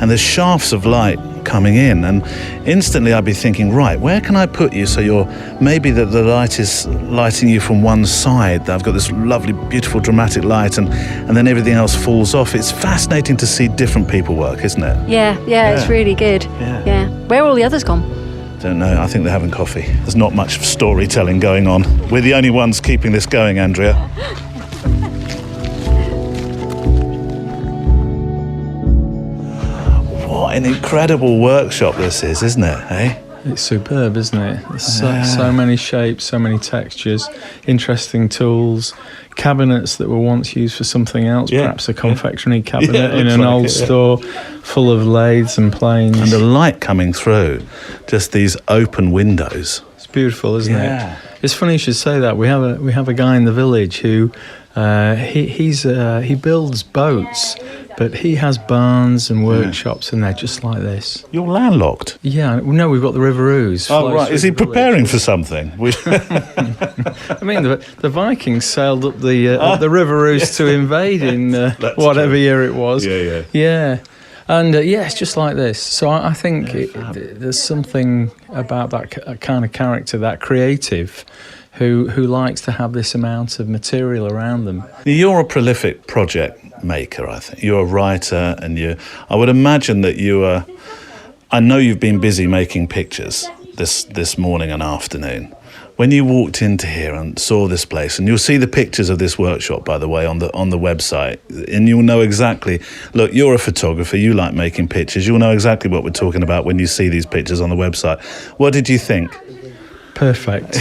And there's shafts of light coming in, and instantly I'd be thinking, right, where can I put you so you're maybe that the light is lighting you from one side. I've got this lovely, beautiful, dramatic light, and then everything else falls off. It's fascinating to see different people work, isn't it? Yeah, it's really good. Yeah. Where are all the others gone? Don't know. I think they're having coffee. There's not much storytelling going on. We're the only ones keeping this going, Andrea. What an incredible workshop this is, isn't it? Eh? It's superb, isn't it? There's so many shapes, so many textures, interesting tools, cabinets that were once used for something else, perhaps a confectionery cabinet in an old store full of lathes and planes. And the light coming through, just these open windows. It's beautiful, isn't it? It's funny you should say that. We have a guy in the village who he builds boats, but he has barns and workshops, and they're just like this. You're landlocked? Yeah, no, we've got the River Ouse. Oh, right. Is he preparing for something? I mean, the Vikings sailed up the River Ouse to invade in whatever year it was. Yeah. And it's just like this. So I think there's something about that kind of character, that creative, who likes to have this amount of material around them. You're a prolific project maker, I think. You're a writer, and I would imagine that I know you've been busy making pictures this morning and afternoon. When you walked into here and saw this place, and you'll see the pictures of this workshop, by the way, on the website, and you'll know exactly, look, you're a photographer, you like making pictures, you'll know exactly what we're talking about when you see these pictures on the website. What did you think? Perfect.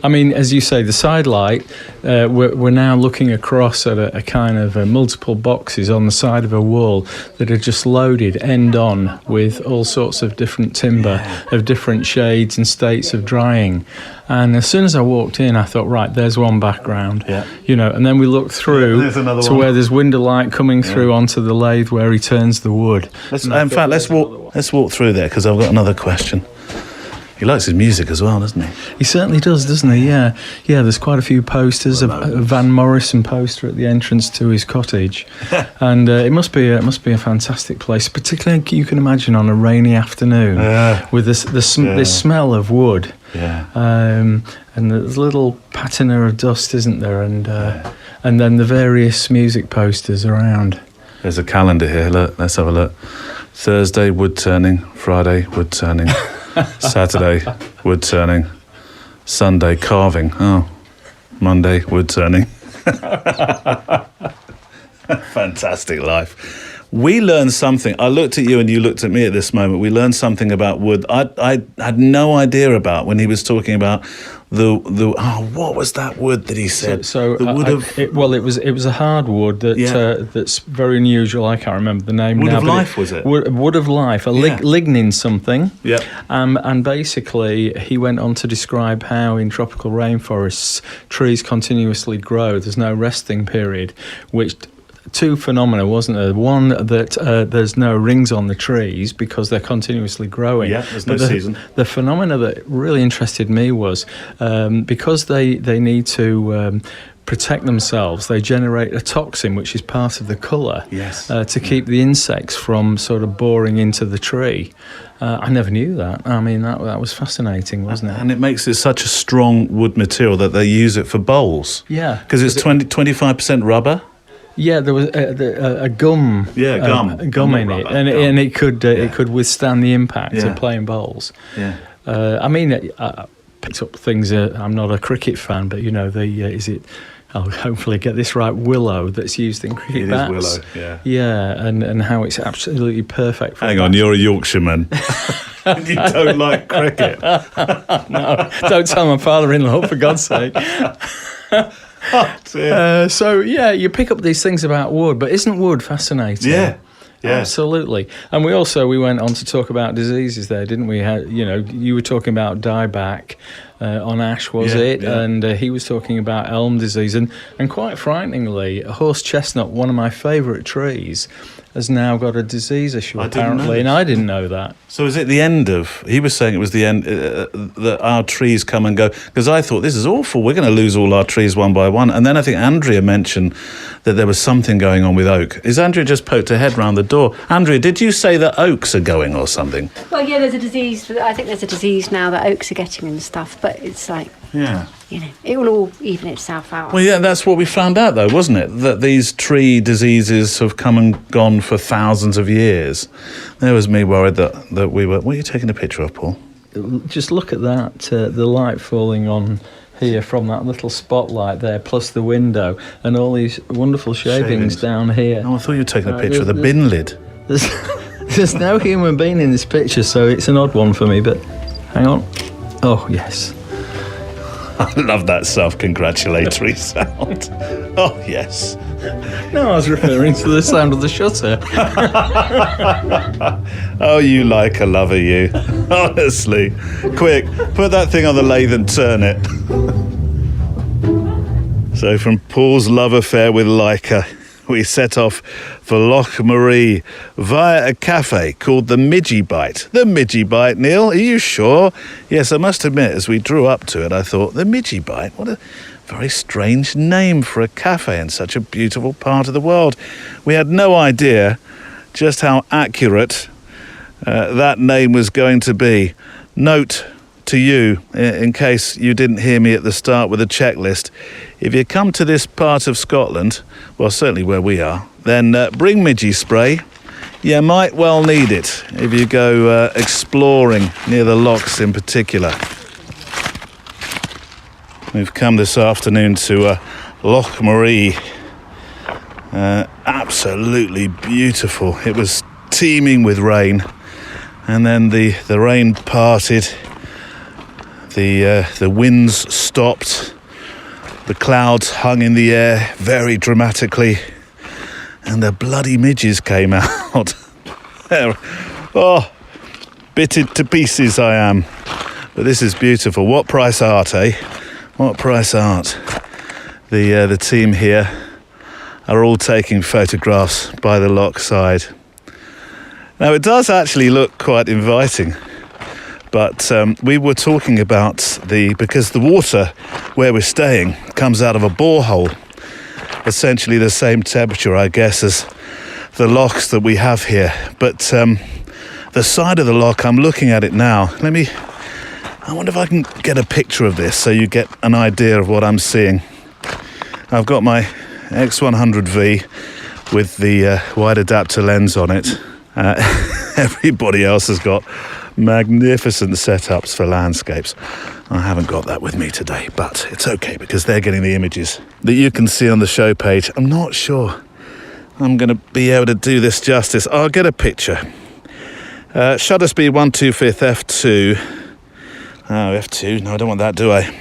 I mean, as you say, the side light, we're now looking across at a kind of multiple boxes on the side of a wall that are just loaded end on with all sorts of different timber of different shades and states of drying. And as soon as I walked in, I thought, right, there's one background, and then we looked through to where there's window light coming through onto the lathe where he turns the wood. Let's walk through there, because I've got another question. He likes his music as well, doesn't he? He certainly does, doesn't he? Yeah. There's quite a few posters. A Van Morrison poster at the entrance to his cottage, and it must be a fantastic place. Particularly, you can imagine on a rainy afternoon with this smell of wood. And there's a little patina of dust, isn't there? And then the various music posters around. There's a calendar here. Look, let's have a look. Thursday, wood turning. Friday, wood turning. Saturday, wood turning. Sunday, carving. Oh, Monday, wood turning. Fantastic life. We learned something. I looked at you and you looked at me at this moment. We learned something about wood I had no idea about when he was talking about what was that wood that he said? So the wood it was a hardwood that's very unusual. I can't remember the name. Wood now, of life, was it? Wood of life, lignin something. Yeah. And basically he went on to describe how in tropical rainforests trees continuously grow. There's no resting period, which. Two phenomena, wasn't there? One, that there's no rings on the trees because they're continuously growing. Yeah, there's no season. The phenomena that really interested me was because they need to protect themselves, they generate a toxin which is part of the colour to keep the insects from sort of boring into the tree. I never knew that. I mean, that was fascinating, wasn't it? And it makes it such a strong wood material that they use it for bowls. Yeah. Because it's 25% rubber. Yeah, there was a gum. Yeah, gum in it, and it could withstand the impact of playing bowls. Yeah. I mean, I picked up things. I'm not a cricket fan, but is it? I'll hopefully get this right. Willow that's used in cricket bats. It is willow. Yeah. Yeah, and how it's absolutely perfect. For Hang on, you're a Yorkshireman. You don't like cricket. No, don't tell my father-in-law, for God's sake. Oh, dear. So yeah, you pick up these things about wood, but isn't wood fascinating? Yeah. Absolutely. And we went on to talk about diseases there, didn't we? You were talking about dieback on ash, was it? Yeah. And he was talking about elm disease. And quite frighteningly, a horse chestnut, one of my favourite trees, has now got a disease issue, apparently. And I didn't know that. So is it the end of... He was saying it was the end, that our trees come and go. Because I thought, this is awful. We're going to lose all our trees one by one. And then I think Andrea mentioned that there was something going on with oak. Is Andrea just poked her head round the door? Andrea, did you say that oaks are going or something? Well, yeah, there's a disease. I think there's a disease now that oaks are getting and stuff. But it's like, Yeah. it will all even itself out. Well, yeah, that's what we found out, though, wasn't it? That these tree diseases have come and gone for thousands of years. There was me worried that we were... What are you taking a picture of, Paul? Just look at that, the light falling on here from that little spotlight there, plus the window, and all these wonderful shavings down here. Oh, I thought you were taking a picture of the bin lid. There's no human being in this picture, so it's an odd one for me, but hang on. Oh, yes. I love that self-congratulatory sound. Oh, yes. No, I was referring to the sound of the shutter. Oh, you like a lover, you. Honestly. Quick, put that thing on the lathe and turn it. So from Paul's love affair with Leica, we set off for Loch Marie via a cafe called the Midgie Bite. The Midgie Bite, Neil, are you sure? Yes, I must admit, as we drew up to it, I thought, the Midgie Bite, what a very strange name for a cafe in such a beautiful part of the world. We had no idea just how accurate that name was going to be. Note to you, in case you didn't hear me at the start with a checklist, if you come to this part of Scotland, well, certainly where we are, then bring Midgie spray. You might well need it if you go exploring near the lochs in particular. We've come this afternoon to Loch Marie. Absolutely beautiful. It was teeming with rain, and then the rain parted. The winds stopped. The clouds hung in the air very dramatically, and the bloody midges came out. Oh, bitted to pieces I am. But this is beautiful. What price art, eh? What price art? The team here are all taking photographs by the loch side. Now, it does actually look quite inviting. But we were talking about because the water where we're staying comes out of a borehole, essentially the same temperature, I guess, as the lochs that we have here. But the side of the loch, I'm looking at it now. I wonder if I can get a picture of this so you get an idea of what I'm seeing. I've got my X100V with the wide adapter lens on it. Everybody else has got magnificent setups for landscapes. I haven't got that with me today, but it's okay because they're getting the images that you can see on the show page. I'm not sure I'm going to be able to do this justice. I'll get a picture. Shutter speed 1/2 f2. Oh, f2. No, I don't want that, do I?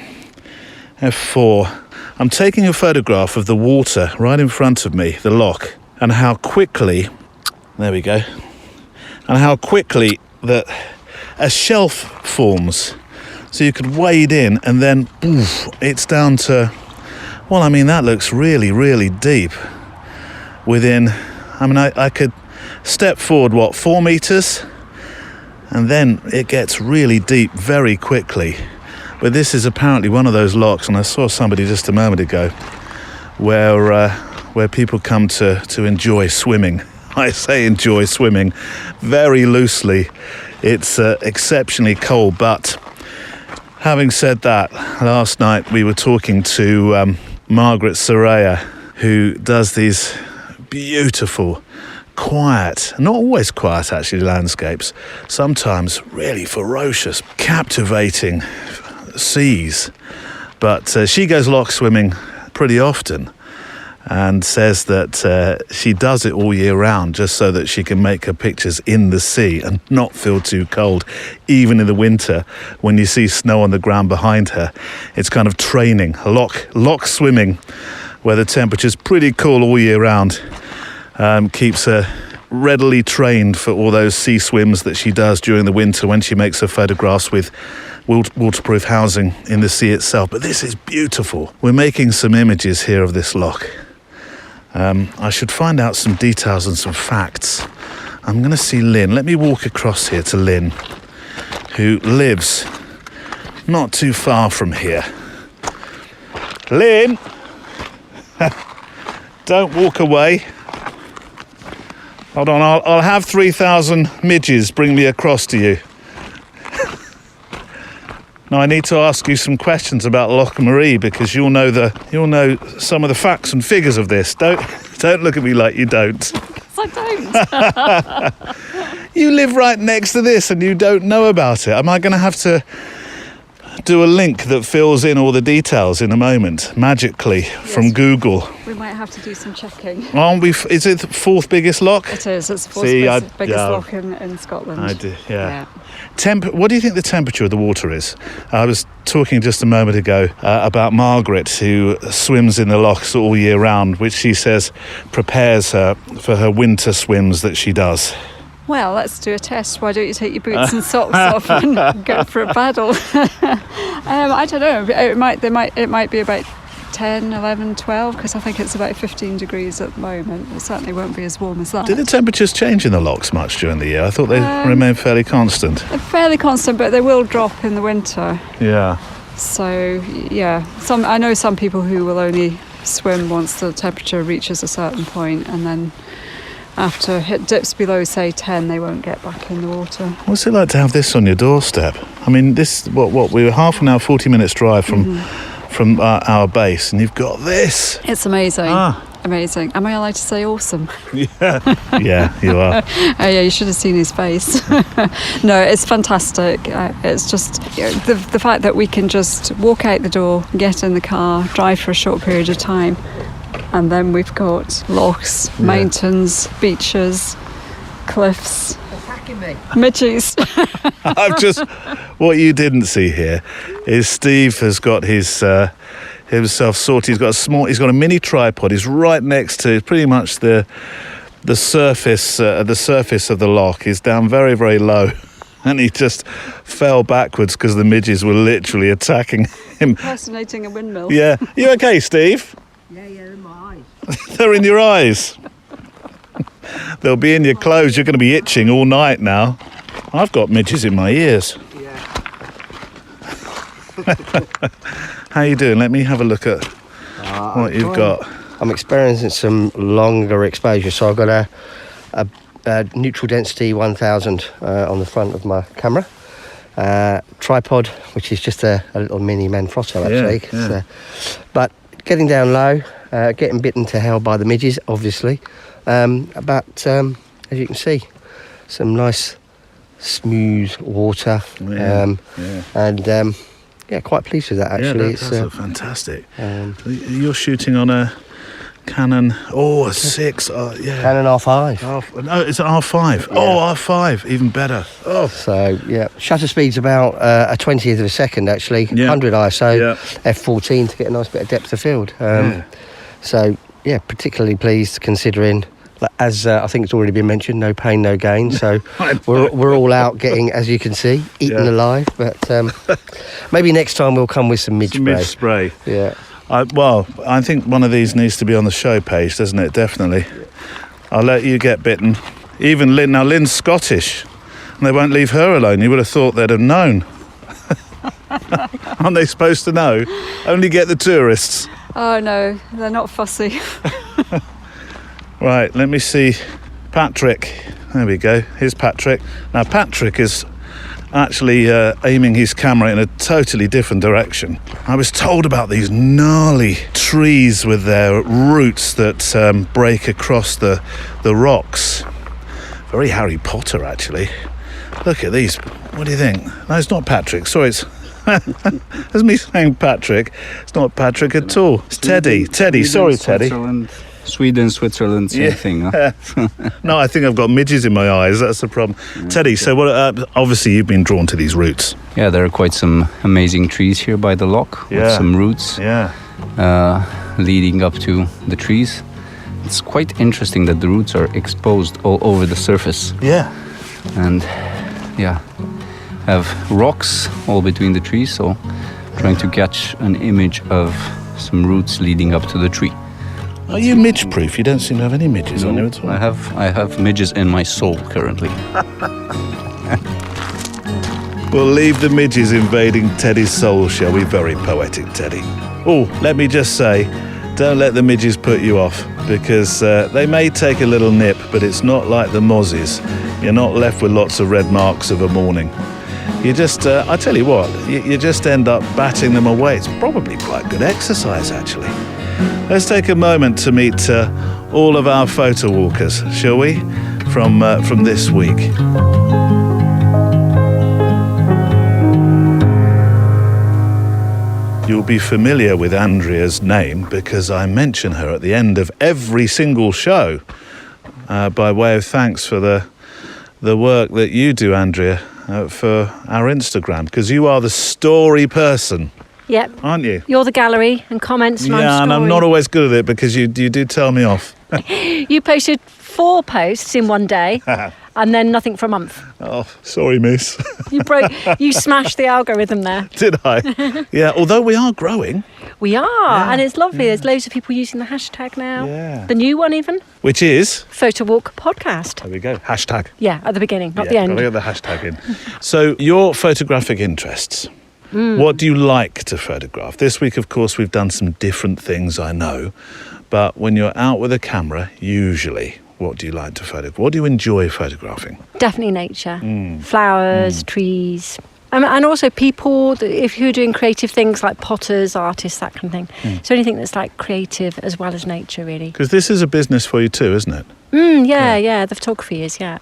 f4. I'm taking a photograph of the water right in front of me, the loch, and how quickly... There we go. And how quickly that a shelf forms. So you could wade in and then oof, it's down to, well, I mean, that looks really, really deep. I could step forward, 4 meters? And then it gets really deep very quickly. But this is apparently one of those lochs, and I saw somebody just a moment ago, where people come to enjoy swimming. I say enjoy swimming very loosely. It's exceptionally cold, but having said that, last night we were talking to Margaret Soraya, who does these beautiful, quiet, not always quiet actually, landscapes, sometimes really ferocious, captivating seas. But she goes loch swimming pretty often. and says that she does it all year round just so that she can make her pictures in the sea and not feel too cold, even in the winter when you see snow on the ground behind her. It's kind of training, lock swimming, where the temperature's pretty cool all year round. Keeps her readily trained for all those sea swims that she does during the winter when she makes her photographs with waterproof housing in the sea itself. But this is beautiful. We're making some images here of this loch. I should find out some details and some facts. I'm going to see Lynn. Let me walk across here to Lynn, who lives not too far from here. Lynn, don't walk away. Hold on, I'll have 3,000 midges bring me across to you. Now I need to ask you some questions about Loch Marie because you'll know some of the facts and figures of this. Don't look at me like you don't. I don't. You live right next to this and you don't know about it. Am I going to have to do a link that fills in all the details in a moment, magically, from Google? We might have to do some checking. Aren't we? Is it the fourth biggest loch? It is. It's the fourth biggest loch in Scotland. I do, yeah. What do you think the temperature of the water is? I was talking just a moment ago about Margaret, who swims in the lochs all year round, which she says prepares her for her winter swims that she does. Well, let's do a test. Why don't you take your boots and socks off and go for a paddle? I don't know. It might be about 10, 11, 12, because I think it's about 15 degrees at the moment. It certainly won't be as warm as that. Did the temperatures change in the lochs much during the year? I thought they remained fairly constant. They're fairly constant, but they will drop in the winter. Yeah. So, yeah. I know some people who will only swim once the temperature reaches a certain point, and then after it dips below, say, 10, they won't get back in the water. What's it like to have this on your doorstep? I mean, we were half an hour, 40 minutes drive from our base, and you've got this. It's amazing. Amazing. Am I allowed to say awesome? Yeah, you are. Oh yeah, you should have seen his face. No, it's fantastic. It's just the fact that we can just walk out the door, get in the car, drive for a short period of time, and then we've got lochs, mountains, beaches, cliffs, midges. What you didn't see here is Steve has got himself sorted. He's got a mini tripod. He's right next to pretty much the surface of the loch. He's down very, very low, and he just fell backwards because the midges were literally attacking him. Impersonating a windmill. Yeah. You okay, Steve? Yeah, in my eyes. They're in your eyes. They'll be in your clothes. You're going to be itching all night now. I've got midges in my ears. Yeah. How you doing? Let me have a look at what you've got. I'm experiencing some longer exposure, so I've got a neutral density 1000 on the front of my camera. Tripod, which is just a little mini Manfrotto actually. Yeah. But getting down low, getting bitten to hell by the midges, obviously. But as you can see, some nice smooth water. And quite pleased with that actually. That's fantastic. You're shooting on a Canon, a 6. Canon R5. No, it's an R5. Yeah. R5, even better. So shutter speed's about a 20th of a second actually. 100 ISO, f14 to get a nice bit of depth of field. So particularly pleased considering, as I think it's already been mentioned, no pain, no gain. So we're all out getting, as you can see, eaten alive. But maybe next time we'll come with some midge spray. Yeah. I think one of these needs to be on the show page, doesn't it? Definitely. I'll let you get bitten. Even Lynn. Now, Lynn's Scottish, and they won't leave her alone. You would have thought they'd have known. Aren't they supposed to know? Only get the tourists. Oh, no, they're not fussy. Right, let me see. Patrick. There we go. Here's Patrick. Now, Patrick is actually aiming his camera in a totally different direction. I was told about these gnarly trees with their roots that break across the rocks. Very Harry Potter, actually. Look at these. What do you think? No, it's not Patrick. Sorry, it's That's me saying Patrick. It's not Patrick at all. It's Teddy. Teddy, sorry, Teddy. Sweden, Switzerland, same thing. Huh? No, I think I've got midges in my eyes. That's the problem. Teddy, so what? Obviously, you've been drawn to these routes. Yeah, there are quite some amazing trees here by the lock with some roots leading up to the trees. It's quite interesting that the roots are exposed all over the surface. Yeah. And have rocks all between the trees, so trying to catch an image of some roots leading up to the tree. Are you midge-proof? You don't seem to have any midges on you at all. I have midges in my soul currently. We'll leave the midges invading Teddy's soul, shall we? Very poetic, Teddy. Oh, let me just say, don't let the midges put you off, because they may take a little nip, but it's not like the mozzies. You're not left with lots of red marks of a morning. You just, I tell you what, you just end up batting them away. It's probably quite good exercise, actually. Let's take a moment to meet all of our photo walkers, shall we? From this week. You'll be familiar with Andrea's name because I mention her at the end of every single show by way of thanks for the work that you do, Andrea, for our Instagram, because you are the story person. Yep. Aren't you? You're the gallery and comments and I'm story. And I'm not always good at it because you do tell me off. You posted 4 posts in one day and then nothing for a month. Oh, sorry, miss. You smashed the algorithm there. Did I? Yeah, although we are growing. We are, and it's lovely. There's loads of people using the hashtag now. Yeah. The new one even. Which is? Photowalk podcast. There we go. Hashtag. Yeah, at the beginning, not the end. Gotta get the hashtag in. So, your photographic interests. What do you like to photograph? This week, of course, we've done some different things, I know. But when you're out with a camera, usually, what do you like to photograph? What do you enjoy photographing? Definitely nature. Flowers, trees. And also people, if you're doing creative things like potters, artists, that kind of thing. So anything that's like creative as well as nature, really. Because this is a business for you too, isn't it? Yeah, the photography is, yeah.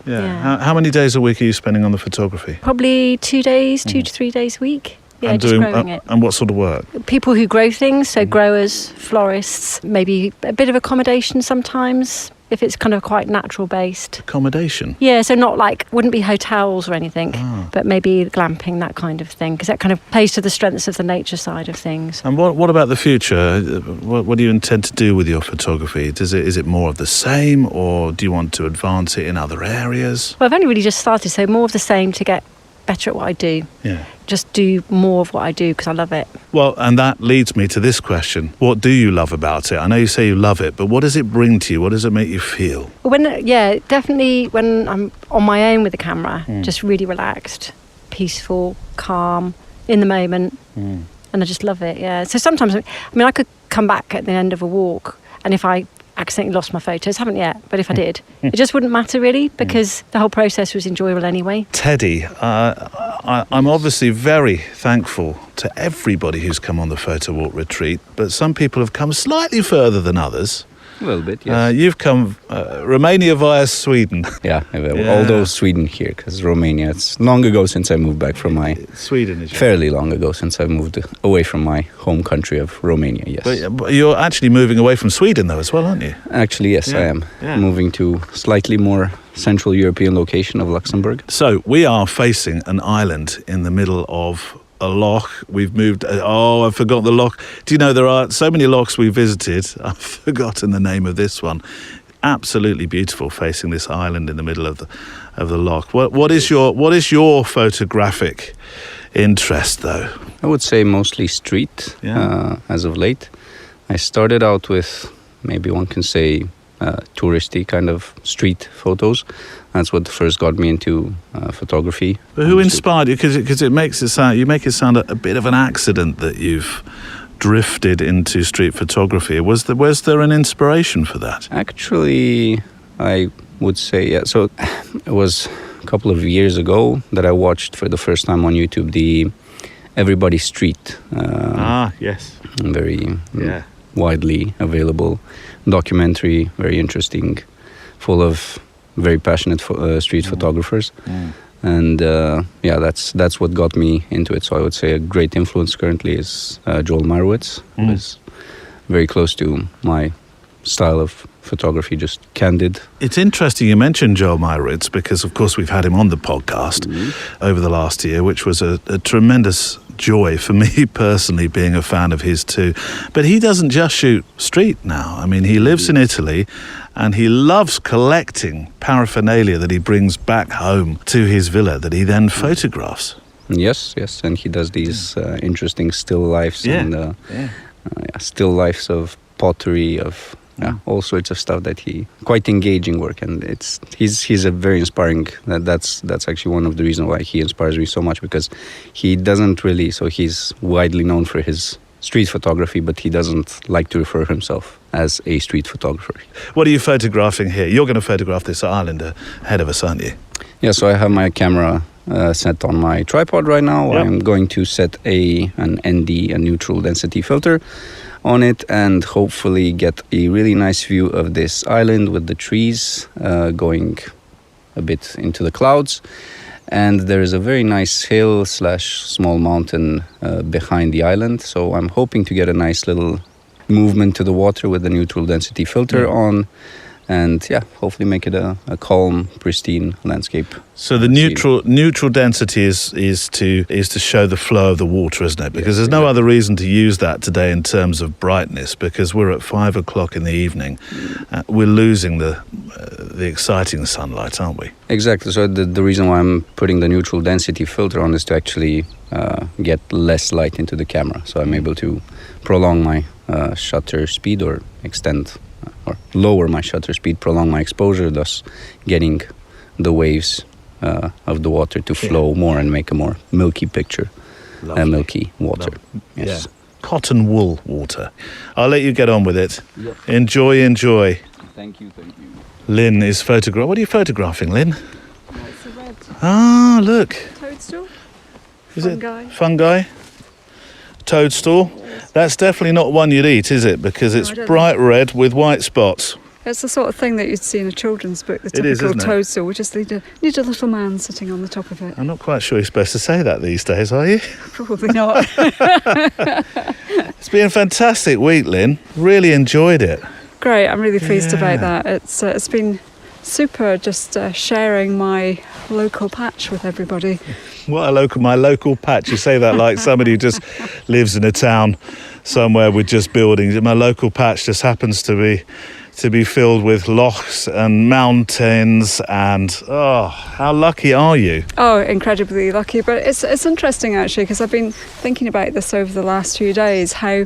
How many days a week are you spending on the photography? Probably 2 days, 2 to 3 days a week. Yeah, and just growing it. And what sort of work? People who grow things, so growers, florists, maybe a bit of accommodation sometimes, if it's kind of quite natural based. Accommodation? Yeah, so not like, wouldn't be hotels or anything, but maybe glamping, that kind of thing, because that kind of plays to the strengths of the nature side of things. And what about the future? What do you intend to do with your photography? Is it more of the same, or do you want to advance it in other areas? Well, I've only really just started, so more of the same to get better at what I do. Yeah. Just do more of what I do because I love it. Well, and that leads me to this question. What do you love about it? I know you say you love it, but what does it bring to you? What does it make you feel? Definitely when I'm on my own with the camera, just really relaxed, peaceful, calm, in the moment. And I just love it, yeah. So sometimes, I could come back at the end of a walk, and if I accidentally lost my photos, haven't yet, but if I did, it just wouldn't matter really, because the whole process was enjoyable anyway. Teddy, I'm obviously very thankful to everybody who's come on the Photowalk retreat, but some people have come slightly further than others. A little bit, yes. You've come Romania via Sweden. Yeah, although Sweden here, because Romania, it's long ago since I moved back from my... Sweden is fairly long ago since I moved away from my home country of Romania, yes. But you're actually moving away from Sweden though as well, aren't you? Actually, yes, I am. Yeah. Moving to slightly more Central European location of Luxembourg. So we are facing an island in the middle of a loch. We've moved. I forgot the loch. Do you know there are so many lochs we visited? I've forgotten the name of this one. Absolutely beautiful, facing this island in the middle of the loch. What is your photographic interest though? I would say mostly street. As of late, I started out with maybe one can say touristy kind of street photos. That's what first got me into photography. But who inspired you? Because it makes it sound, you make it sound a bit of an accident that you've drifted into street photography. Was there an inspiration for that? Actually, I would say, yeah. So it was a couple of years ago that I watched for the first time on YouTube the Everybody Street. Yes. Very widely available documentary, very interesting, full of very passionate street photographers. And that's what got me into it. So I would say a great influence currently is Joel Meyerowitz, who is very close to my style of photography, just candid. It's interesting you mentioned Joel Meyerowitz because, of course, we've had him on the podcast over the last year, which was a tremendous joy for me personally, being a fan of his too. But he doesn't just shoot street now. I mean, he lives in Italy and he loves collecting paraphernalia that he brings back home to his villa that he then photographs. Yes, and he does these interesting still lifes and still lifes of pottery, of all sorts of stuff that he quite engaging work, and he's a very inspiring. That's actually one of the reasons why he inspires me so much, because he doesn't really. So he's widely known for his street photography, but he doesn't like to refer himself as a street photographer. What are you photographing here? You're going to photograph this island ahead of us, aren't you? Yeah. So I have my camera set on my tripod right now. Yep. I'm going to set an ND, a neutral density filter, on it, and hopefully get a really nice view of this island with the trees going a bit into the clouds. And there is a very nice hill / small mountain behind the island. So I'm hoping to get a nice little movement to the water with the neutral density filter on. And hopefully make it a calm, pristine landscape. So the neutral density is to show the flow of the water, isn't it? Because there's no other reason to use that today in terms of brightness. Because we're at 5 o'clock in the evening, we're losing the exciting sunlight, aren't we? Exactly. So the reason why I'm putting the neutral density filter on is to actually get less light into the camera. So I'm able to prolong my shutter speed, or extend. Or lower my shutter speed, prolong my exposure, thus getting the waves of the water to flow more and make a more milky picture. Milky water. Yes. Yeah. Cotton wool water. I'll let you get on with it. Yep. Enjoy. Thank you. Lynn is photographing. What are you photographing, Lynn? It's a red Ah, look. toadstool. Is Fungi. it fungi? Toadstool? That's definitely not one you'd eat, is it? Because it's bright red with white spots. It's the sort of thing that you'd see in a children's book, the It is, typical isn't it? toadstool. We just need a little man sitting on the top of it. I'm not quite sure you're supposed to say that these days, are you? Probably not. It's been a fantastic week, Lynn. Really enjoyed it. Great, I'm really pleased about that. It's been super, just sharing my local patch with everybody. What my local patch. You say that like somebody who just lives in a town somewhere with just buildings. My local patch just happens to be filled with lochs and mountains, and how lucky are you? Oh, incredibly lucky. But it's interesting actually, because I've been thinking about this over the last few days, how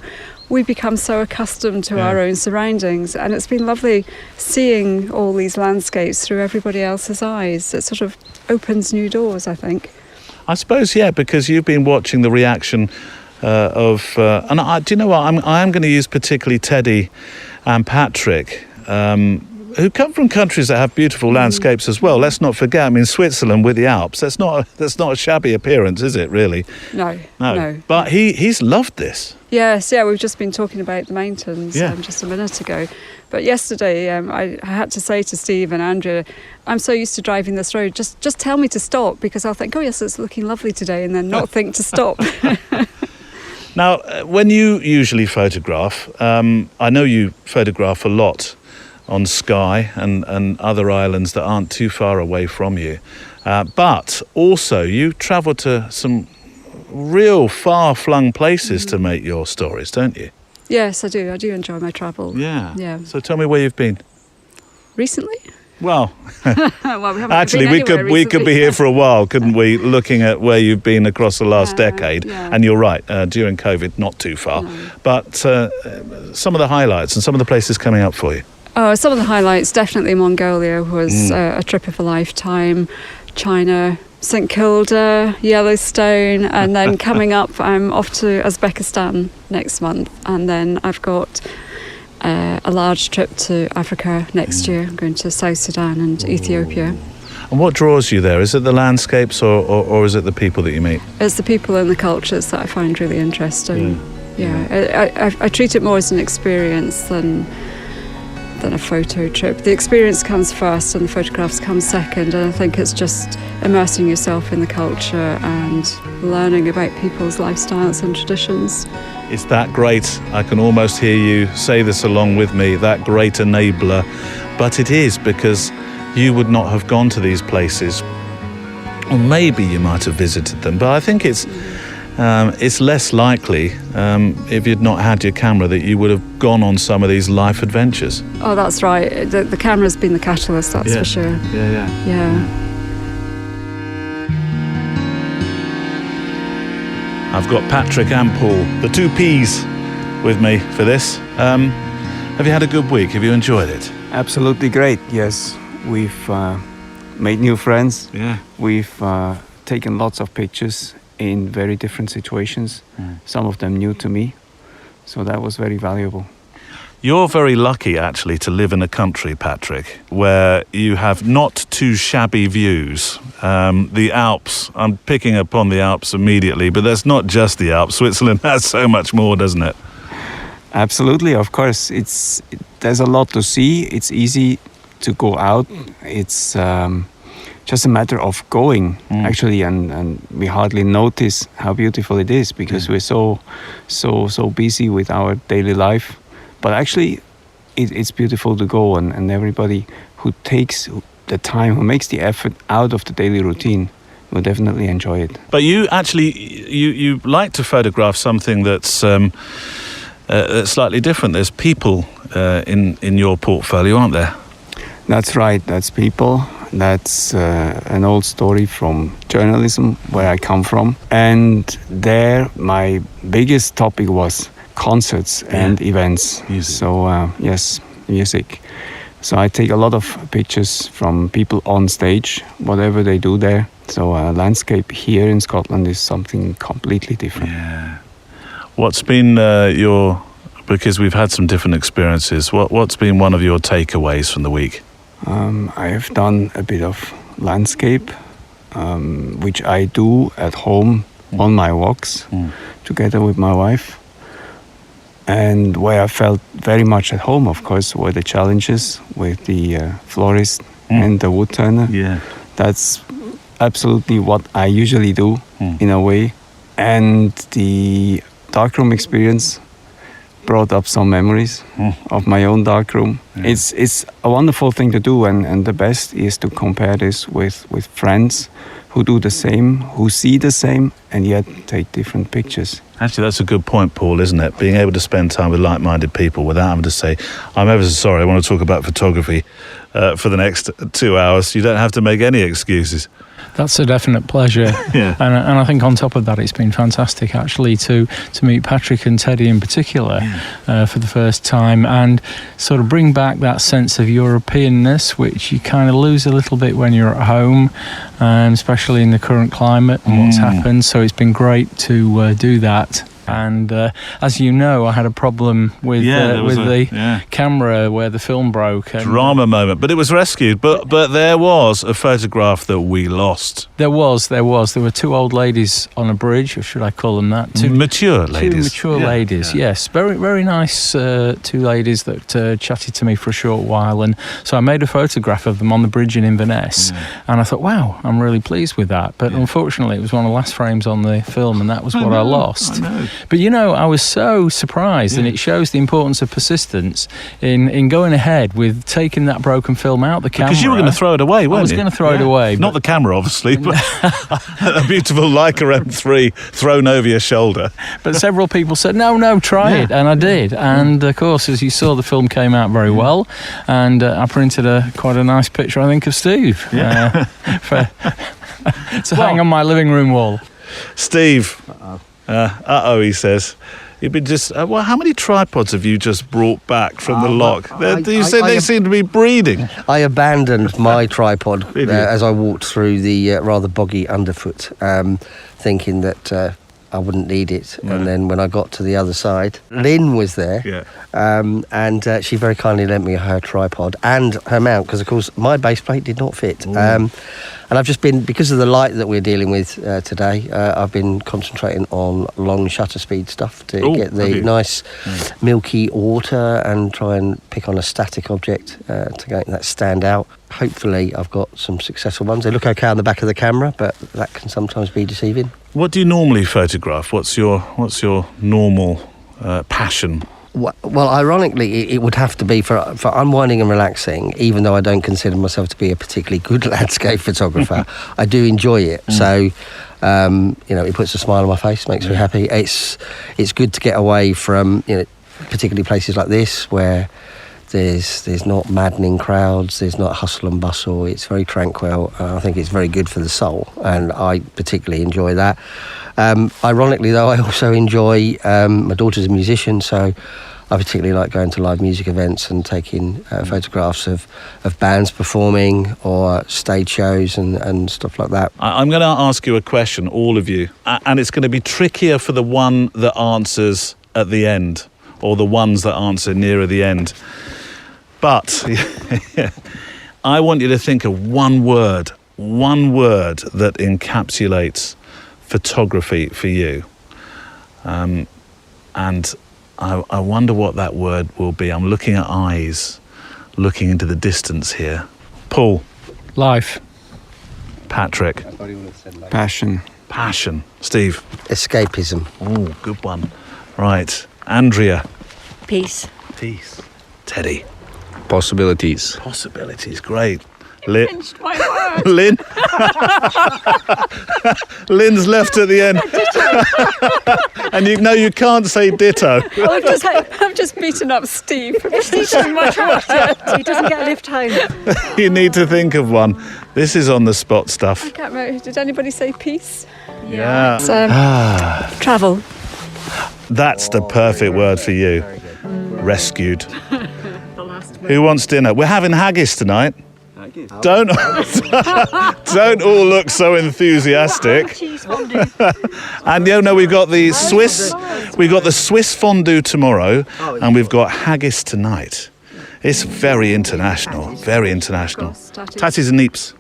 we become so accustomed to our own surroundings, and it's been lovely seeing all these landscapes through everybody else's eyes. It sort of opens new doors, I think. I suppose, because you've been watching the reaction do you know what? I am going to use particularly Teddy and Patrick, who come from countries that have beautiful landscapes as well. Let's not forget. I mean, Switzerland with the Alps. That's not a shabby appearance, is it? Really? No. But he's loved this. Yes, we've just been talking about the mountains just a minute ago. But yesterday, I had to say to Steve and Andrea, I'm so used to driving this road, just tell me to stop, because I'll think, oh yes, it's looking lovely today, and then not think to stop. Now, when you usually photograph, I know you photograph a lot on Skye and other islands that aren't too far away from you. But also you travel to some real far-flung places to make your stories, don't you? Yes, I do. I do enjoy my travel. Yeah. So tell me where you've been. Recently? Well, we haven't actually, we could be here for a while, couldn't we? Looking at where you've been across the last decade, and you're right. During COVID, not too far, but some of the highlights and some of the places coming up for you. Some of the highlights, definitely Mongolia was a trip of a lifetime. China, St Kilda, Yellowstone, and then coming up, I'm off to Uzbekistan next month, and then I've got a large trip to Africa next year. I'm going to South Sudan and Ethiopia. And what draws you there? Is it the landscapes or is it the people that you meet? It's the people and the cultures that I find really interesting. I treat it more as an experience than than a photo trip. The experience comes first and the photographs come second, and I think it's just immersing yourself in the culture and learning about people's lifestyles and traditions. It's that great, I can almost hear you say this along with me, that great enabler. But it is, because you would not have gone to these places. Or maybe you might have visited them, but I think it's less likely, if you'd not had your camera, that you would have gone on some of these life adventures. Oh, that's right. The camera's been the catalyst, that's for sure. Yeah. I've got Patrick and Paul, the two Ps, with me for this. Have you had a good week? Have you enjoyed it? Absolutely great, yes. We've made new friends. Yeah. We've taken lots of pictures in very different situations, some of them new to me. So that was very valuable. You're very lucky, actually, to live in a country, Patrick, where you have not too shabby views. The Alps, I'm picking up on the Alps immediately, but that's not just the Alps. Switzerland has so much more, doesn't it? Absolutely, of course. There's a lot to see. It's easy to go out. It's just a matter of going, actually, and we hardly notice how beautiful it is because we're so busy with our daily life. But actually, it's beautiful to go, and everybody who takes the time, who makes the effort out of the daily routine, will definitely enjoy it. But you actually, you like to photograph something that's slightly different. There's people in your portfolio, aren't there? That's right, that's people. That's an old story from journalism, where I come from. And there, my biggest topic was concerts and events. Music. So, yes, music. So I take a lot of pictures from people on stage, whatever they do there. So landscape here in Scotland is something completely different. Yeah. What's been because we've had some different experiences, what's been one of your takeaways from the week? I have done a bit of landscape, which I do at home on my walks together with my wife. And where I felt very much at home, of course, were the challenges with the florist and the wood turner. Yeah. That's absolutely what I usually do in a way. And the darkroom experience brought up some memories of my own darkroom. Yeah. It's a wonderful thing to do, and the best is to compare this with friends who do the same, who see the same, and yet take different pictures. Actually, that's a good point, Paul, isn't it? Being able to spend time with like-minded people without having to say, I'm ever so sorry, I want to talk about photography for the next 2 hours. You don't have to make any excuses. That's a definite pleasure. Yeah. And I think on top of that, it's been fantastic actually to meet Patrick and Teddy in particular for the first time, and sort of bring back that sense of Europeanness, which you kind of lose a little bit when you're at home, especially in the current climate and what's happened. So it's been great to do that. And as you know, I had a problem with the camera where the film broke. And, drama moment, but it was rescued. But there was a photograph that we lost. There were two old ladies on a bridge, or should I call them that? Two mature ladies. Yes, very very nice two ladies that chatted to me for a short while, and so I made a photograph of them on the bridge in Inverness, and I thought, wow, I'm really pleased with that. But unfortunately, it was one of the last frames on the film, and that was what I lost. I know. But you know, I was so surprised, and it shows the importance of persistence in going ahead with taking that broken film out the camera. Because you were going to throw it away, weren't you? I was going to throw it away. Not the camera, obviously, but a beautiful Leica M3 thrown over your shoulder. But several people said, no, try it. And I did. And of course, as you saw, the film came out very well. And I printed quite a nice picture, I think, of Steve to hang on my living room wall. Steve, he says. You've been just how many tripods have you just brought back from the lock? You said they seem to be breeding. I abandoned my tripod as I walked through the rather boggy underfoot, thinking that I wouldn't need it. Yeah. And then when I got to the other side, Lynn was there, and she very kindly lent me her tripod and her mount, because of course my base plate did not fit. And I've just been, because of the light that we're dealing with today, I've been concentrating on long shutter speed stuff to get the nice milky water and try and pick on a static object to make that stand out. Hopefully I've got some successful ones. They look okay on the back of the camera, but that can sometimes be deceiving. What do you normally photograph? What's your normal passion? Well, ironically, it would have to be for unwinding and relaxing, even though I don't consider myself to be a particularly good landscape photographer. I do enjoy it. So, it puts a smile on my face, makes me happy. It's good to get away from, particularly places like this where there's not maddening crowds, there's not hustle and bustle. It's very tranquil. I think it's very good for the soul, and I particularly enjoy that. Ironically, though, I also enjoy, my daughter's a musician, so I particularly like going to live music events and taking photographs of bands performing or stage shows and stuff like that. I'm going to ask you a question, all of you, and it's going to be trickier for the one that answers at the end, or the ones that answer nearer the end. But I want you to think of one word that encapsulates photography for you. And I wonder what that word will be. I'm looking at eyes, looking into the distance here. Paul. Life. Patrick. Passion. Passion. Steve. Escapism. Oh, good one. Right. Andrea. Peace. Peace. Teddy. Possibilities. Possibilities, great. Lynn. My word. Lynn. Lynn's left at the end. And you can't say ditto. I've just beaten up Steve for so much water. He doesn't get a lift home. You need to think of one. This is on the spot stuff. I can't remember. Did anybody say peace? Yeah. It's, travel. That's the perfect word for you. Rescued. Who wants dinner? We're having haggis tonight. Don't all look so enthusiastic. And we've got the Swiss fondue tomorrow, and we've got haggis tonight. It's very international, very international. Tatties and neeps.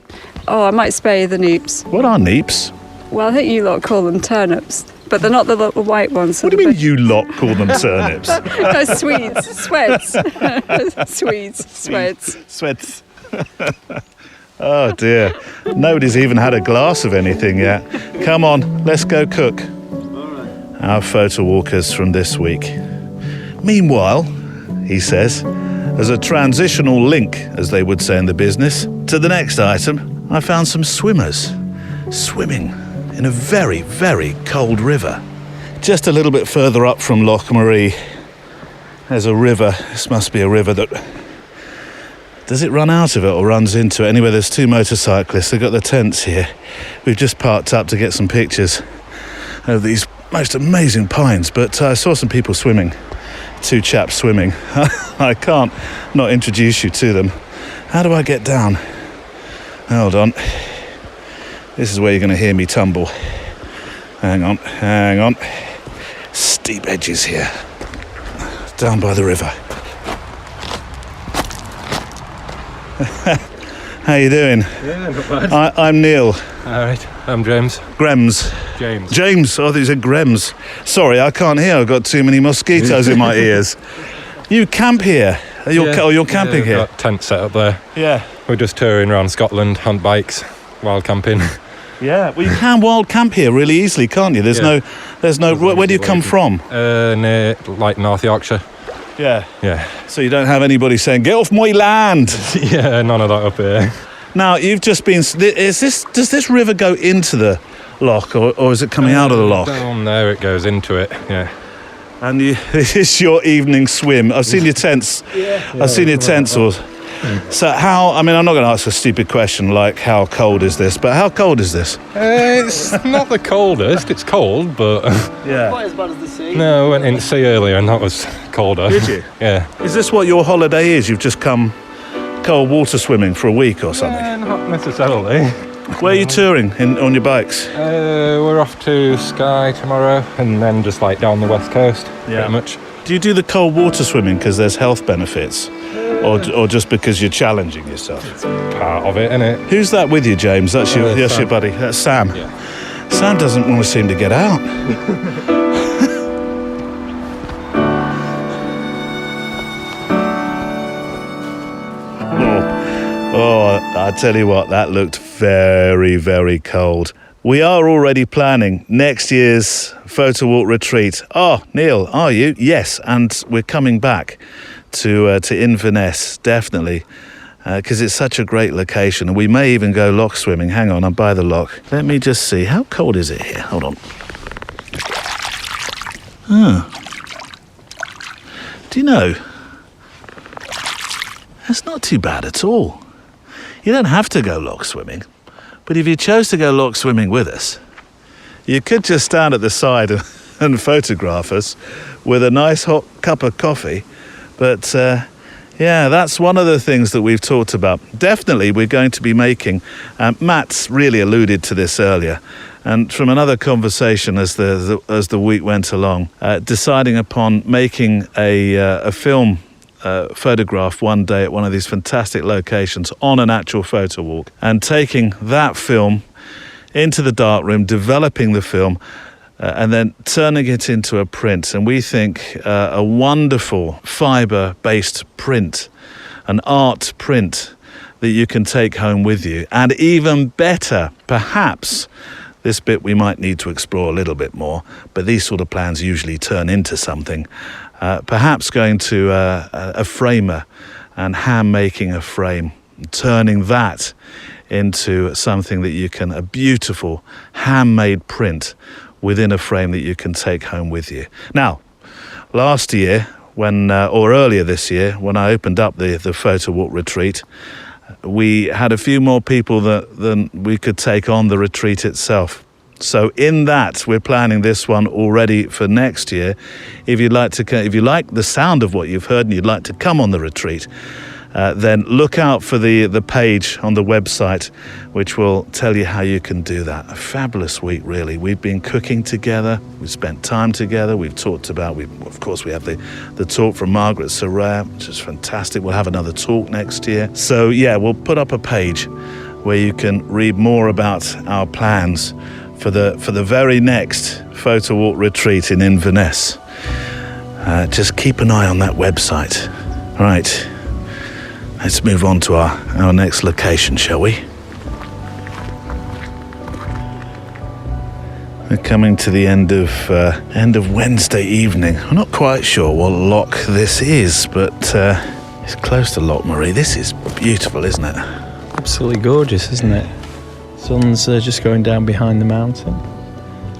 Oh, I might spare you the neeps. What are neeps? Well, I think you lot call them turnips, but they're not the little white ones. What do you mean you lot call them turnips? No, Swedes. Sweds. Swedes. Sweds. Sweds. Oh dear. Nobody's even had a glass of anything yet. Come on, let's go cook. Our photo walkers from this week. Meanwhile, he says, as a transitional link, as they would say in the business, to the next item, I found some swimmers swimming in a very, very cold river. Just a little bit further up from Loch Marie, there's a river. This must be a river that... Does it run out of it or runs into it? Anyway, there's two motorcyclists. They've got the tents here. We've just parked up to get some pictures of these most amazing pines, but I saw some people swimming. Two chaps swimming. I can't not introduce you to them. How do I get down? Hold on. This is where you're going to hear me tumble. Hang on. Steep edges here. Down by the river. How you doing? Yeah, not bad. I'm Neil. All right, I'm James. James. Oh, these are Grems. Sorry, I can't hear. I've got too many mosquitoes in my ears. You camp here? You're camping here? We've got tent set up there. Yeah. We're just touring around Scotland on bikes, wild camping. Yeah, well, you can wild camp here really easily, can't you? There's no. Where do you come from? Near, like, North Yorkshire. Yeah. So you don't have anybody saying, get off my land? Yeah, none of that up here. Now, you've just been... Does this river go into the loch, or is it coming out of the loch? Down there it goes into it, yeah. And this is your evening swim. I've seen your tents. I've seen your tents. So I'm not going to ask a stupid question like how cold is this, but how cold is this? It's not the coldest. It's cold, but... Yeah. Quite as bad as the sea. No, I went in the sea earlier and that was colder. Did you? Yeah. Is this what your holiday is? You've just come cold water swimming for a week or something? Not necessarily. Where are you touring on your bikes? We're off to Skye tomorrow and then just like down the west coast, pretty much. Do you do the cold water swimming because there's health benefits? Or just because you're challenging yourself? Part of it, innit? Who's that with you, James? That's your Sam. buddy. That's Sam. Yeah. Sam doesn't want to seem to get out. I tell you what, that looked very, very cold. We are already planning next year's Photowalk retreat. Oh, Neil, are you? Yes, and we're coming back to Inverness, definitely, because it's such a great location. And we may even go loch swimming. Hang on, I'm by the loch. Let me just see. How cold is it here? Hold on. Do you know, that's not too bad at all. You don't have to go loch swimming, but if you chose to go loch swimming with us, you could just stand at the side and photograph us with a nice hot cup of coffee. But yeah, that's one of the things that we've talked about. Definitely we're going to be making, Matt's really alluded to this earlier, and from another conversation as the week went along, deciding upon making a film photograph one day at one of these fantastic locations on an actual photo walk, and taking that film into the darkroom, developing the film, and then turning it into a print. And we think a wonderful fibre-based print, an art print that you can take home with you. And even better, perhaps, this bit we might need to explore a little bit more, but these sort of plans usually turn into something. Perhaps going to a framer and hand-making a frame, turning that into something that you can, a beautiful handmade print within a frame that you can take home with you. Now, last year, or earlier this year, when I opened up the Photowalk retreat, we had a few more people than we could take on the retreat itself. So in that, we're planning this one already for next year. If you like the sound of what you've heard and you'd like to come on the retreat, then look out for the page on the website, which will tell you how you can do that. A fabulous week, really. We've been cooking together. We've spent time together. We've talked about, of course, we have the talk from Margaret Soraya, which is fantastic. We'll have another talk next year. So, yeah, we'll put up a page where you can read more about our plans for the very next Photowalk retreat in Inverness. Just keep an eye on that website. All right. Let's move on to our next location, shall we? We're coming to the end of Wednesday evening. I'm not quite sure what loch this is, but it's close to Loch Marie. This is beautiful, isn't it? Absolutely gorgeous, isn't it? Sun's just going down behind the mountain.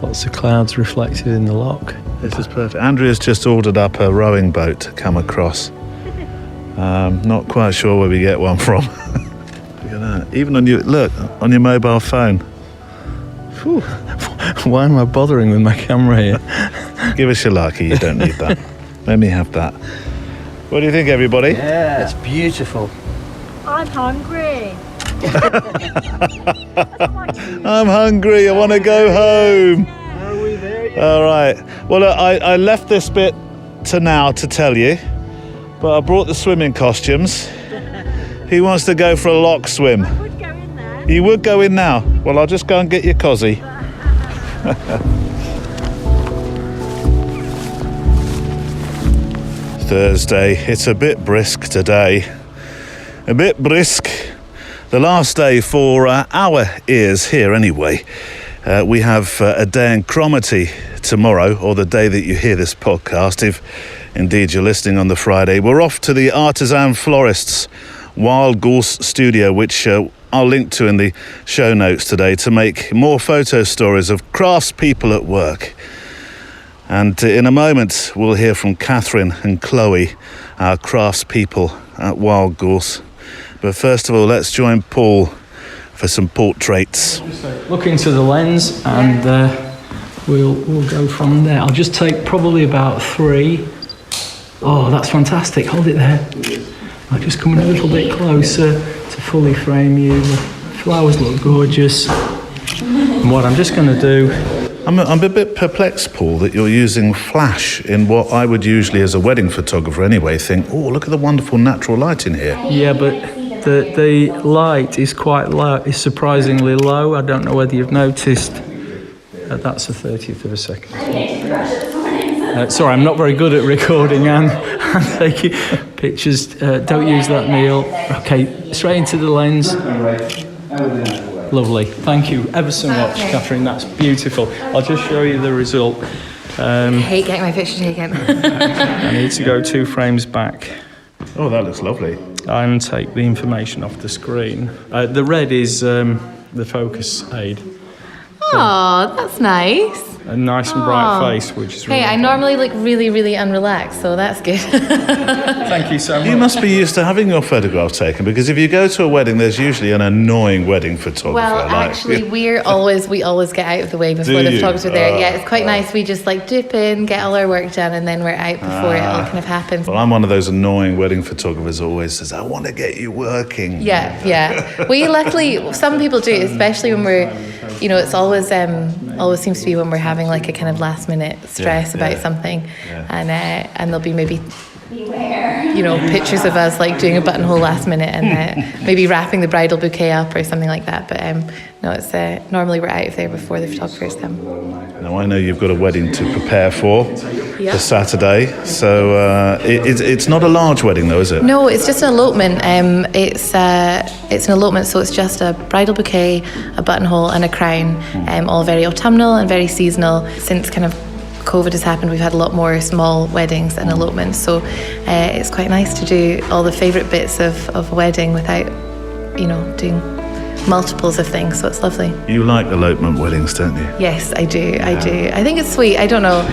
Lots of clouds reflected in the loch. This is perfect. Andrea's just ordered up a rowing boat to come across. Not quite sure where we get one from. Look at that. Even on your mobile phone. Whew. Why am I bothering with my camera here? Give us your lucky, you don't need that. Let me have that. What do you think, everybody? Yeah, it's beautiful. I'm hungry. I'm hungry, I want to go home. Are we there yet? All right. Well, I left this bit to now to tell you, but I brought the swimming costumes. He wants to go for a loch swim. I would go in there. You would go in now? Well, I'll just go and get your cosy. Thursday. It's a bit brisk today. A bit brisk. The last day for our ears here anyway. We have a day in Cromarty tomorrow, or the day that you hear this podcast, if indeed you're listening on the Friday. We're off to the Artisan Florists Wild Goose Studio, which I'll link to in the show notes today, to make more photo stories of craftspeople at work. And in a moment, we'll hear from Catherine and Chloe, our craftspeople at Wild Goose. But first of all, let's join Paul for some portraits. Look into the lens and we'll go from there. I'll just take probably about 3. Oh, that's fantastic. Hold it there. I'll just come in a little bit closer to fully frame you. The flowers look gorgeous. And what I'm just going to do I'm a bit perplexed, Paul, that you're using flash in what I would usually, as a wedding photographer anyway, think, oh, look at the wonderful natural light in here. Yeah, but the light is quite low. It's surprisingly low. I don't know whether you've noticed. That's a 30th of a second. Sorry, I'm not very good at recording and taking pictures. Don't use that, Neil. Okay, straight into the lens. Lovely. Thank you ever so much, Catherine. That's beautiful. I'll just show you the result. I hate getting my picture taken. I need to go 2 frames back. Oh, that looks lovely. And take the information off the screen. The red is the focus aid. Oh, that's nice. A nice and bright face, which is really I normally look really, really unrelaxed, so that's good. Thank you so much. You must be used to having your photograph taken, because if you go to a wedding, there's usually an annoying wedding photographer. Well, actually, we always get out of the way before the photographers are there. Yeah, it's quite nice. We just dip in, get all our work done, and then we're out before it all kind of happens. Well, I'm one of those annoying wedding photographers who always says, I want to get you working. Yeah. We luckily, some people do, especially when we're, it's always seems to be when we're having a kind of last minute stress about something, and there'll be maybe pictures of us doing a buttonhole last minute and maybe wrapping the bridal bouquet up or something like that. But no, it's normally we're out of there before the photographers come. Now I know you've got a wedding to prepare for Saturday, so it's not a large wedding though, is it? No, it's just an elopement. It's an elopement, so it's just a bridal bouquet, a buttonhole, and a crown, all very autumnal and very seasonal. Since kind of COVID has happened, we've had a lot more small weddings and elopements, so it's quite nice to do all the favourite bits of a wedding without, doing multiples of things, so it's lovely. You like elopement weddings, don't you? Yes, I do. I think it's sweet. I don't know.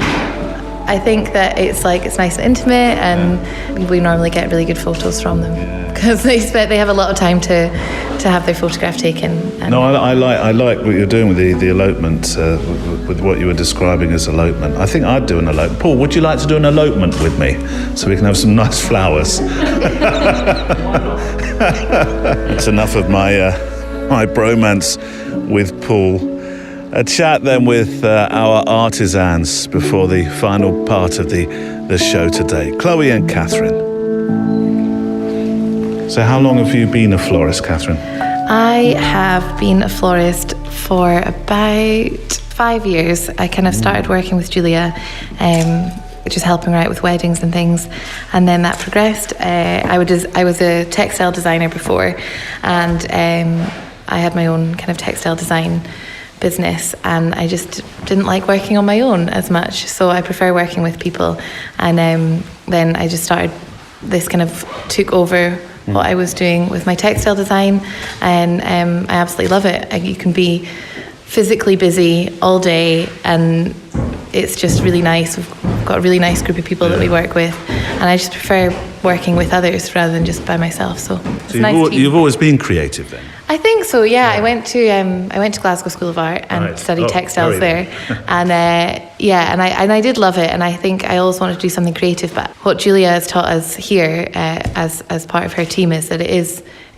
I think that it's nice and intimate, and we normally get really good photos from them because they have a lot of time to have their photograph taken. No, I like what you're doing with the elopement, with what you were describing as elopement. I think I'd do an elopement. Paul, would you like to do an elopement with me so we can have some nice flowers? It's enough of my bromance with Paul. A chat then with our artisans before the final part of the show today, Chloe and Catherine. So how long have you been a florist, Catherine? I have been a florist for about 5 years. I kind of started working with Julia, just helping her out with weddings and things, and then that progressed. I was a textile designer before, and I had my own kind of textile design business, and I just didn't like working on my own as much, so I prefer working with people. And then I just started, this kind of took over what I was doing with my textile design, and I absolutely love it. You can be physically busy all day, and it's just really nice. We've got a really nice group of people that we work with, and I just prefer working with others rather than just by myself. So it's nice. You've always been creative then? I think so. Yeah, I went to Glasgow School of Art and studied textiles there, and I did love it. And I think I always wanted to do something creative. But what Julia has taught us here, as part of her team, is that it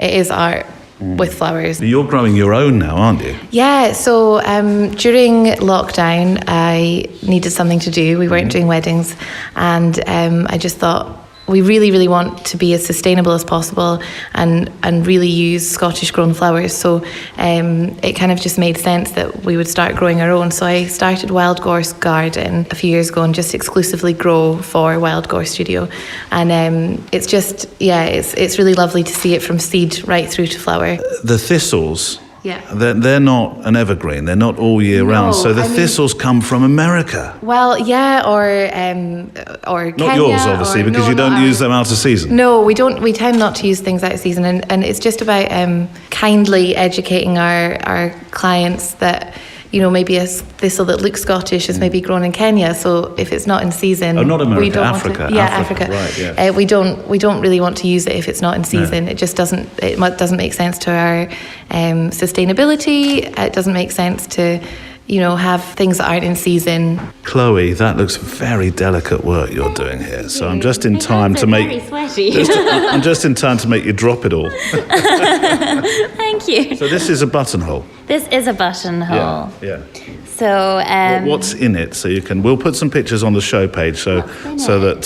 is art with flowers. You're growing your own now, aren't you? Yeah. So during lockdown, I needed something to do. We weren't doing weddings, and I just thought, we really, really want to be as sustainable as possible and really use Scottish grown flowers. So it kind of just made sense that we would start growing our own. So I started Wild Gorse Garden a few years ago and just exclusively grow for Wild Gorse Studio. And it's just, it's really lovely to see it from seed right through to flower. The thistles, yeah, they're not an evergreen. They're not all year round. So the thistles come from America. Well, yeah, or not Kenya, yours, obviously, because you don't use them out of season. No, we don't. We tend not to use things out of season, and it's just about kindly educating our clients that, maybe a thistle that looks Scottish is maybe grown in Kenya. So if it's not in season, not America, we don't Africa. Want to, Africa. Right, yeah. We don't really want to use it if it's not in season. No. It just doesn't make sense to our sustainability. It doesn't make sense to have things that aren't in season. Chloe, that looks very delicate work you're doing here. So I'm just in time to make. Very sweaty. I'm just in time to make you drop it all. Thank you. So this is a buttonhole. This is a buttonhole. Yeah. So what's in it? So we'll put some pictures on the show page. So that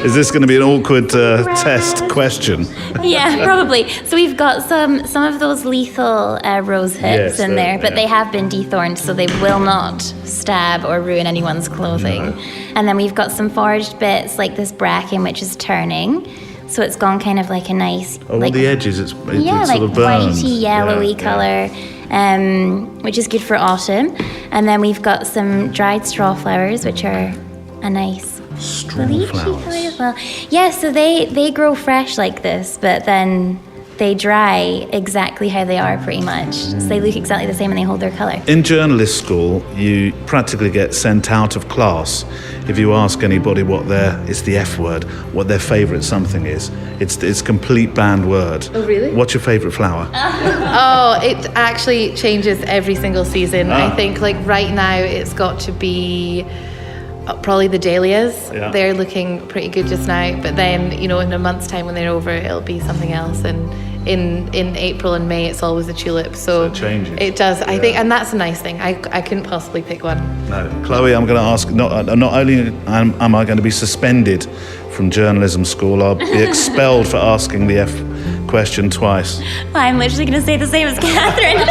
is this going to be an awkward test question? Yeah, probably. So we've got some of those lethal rose hips in there, but they have been dethorned, so they will not stab or ruin anyone's clothing. No. And then we've got some forged bits like this bracken, which is turning. So it's gone kind of like a nice... Oh, like, on the edges, it's like sort of burned. Whitey, yellowy colour, which is good for autumn. And then we've got some dried straw flowers, which are a nice leafy colour as well. Yeah, so they grow fresh like this, but then they dry exactly how they are pretty much. So they look exactly the same and they hold their colour. In journalist school, you practically get sent out of class if you ask anybody it's the F word, what their favourite something is. It's complete banned word. Oh, really? What's your favourite flower? Oh, it actually changes every single season. I think like right now it's got to be probably the dahlias. Yeah. They're looking pretty good just now, but then, in a month's time when they're over, it'll be something else. And in April and May, it's always a tulip. So it changes. It does. I think, and that's a nice thing. I couldn't possibly pick one. No, Chloe, I'm going to ask. Not only am I going to be suspended from journalism school, I'll be expelled for asking the F question twice. I'm literally going to say the same as Catherine.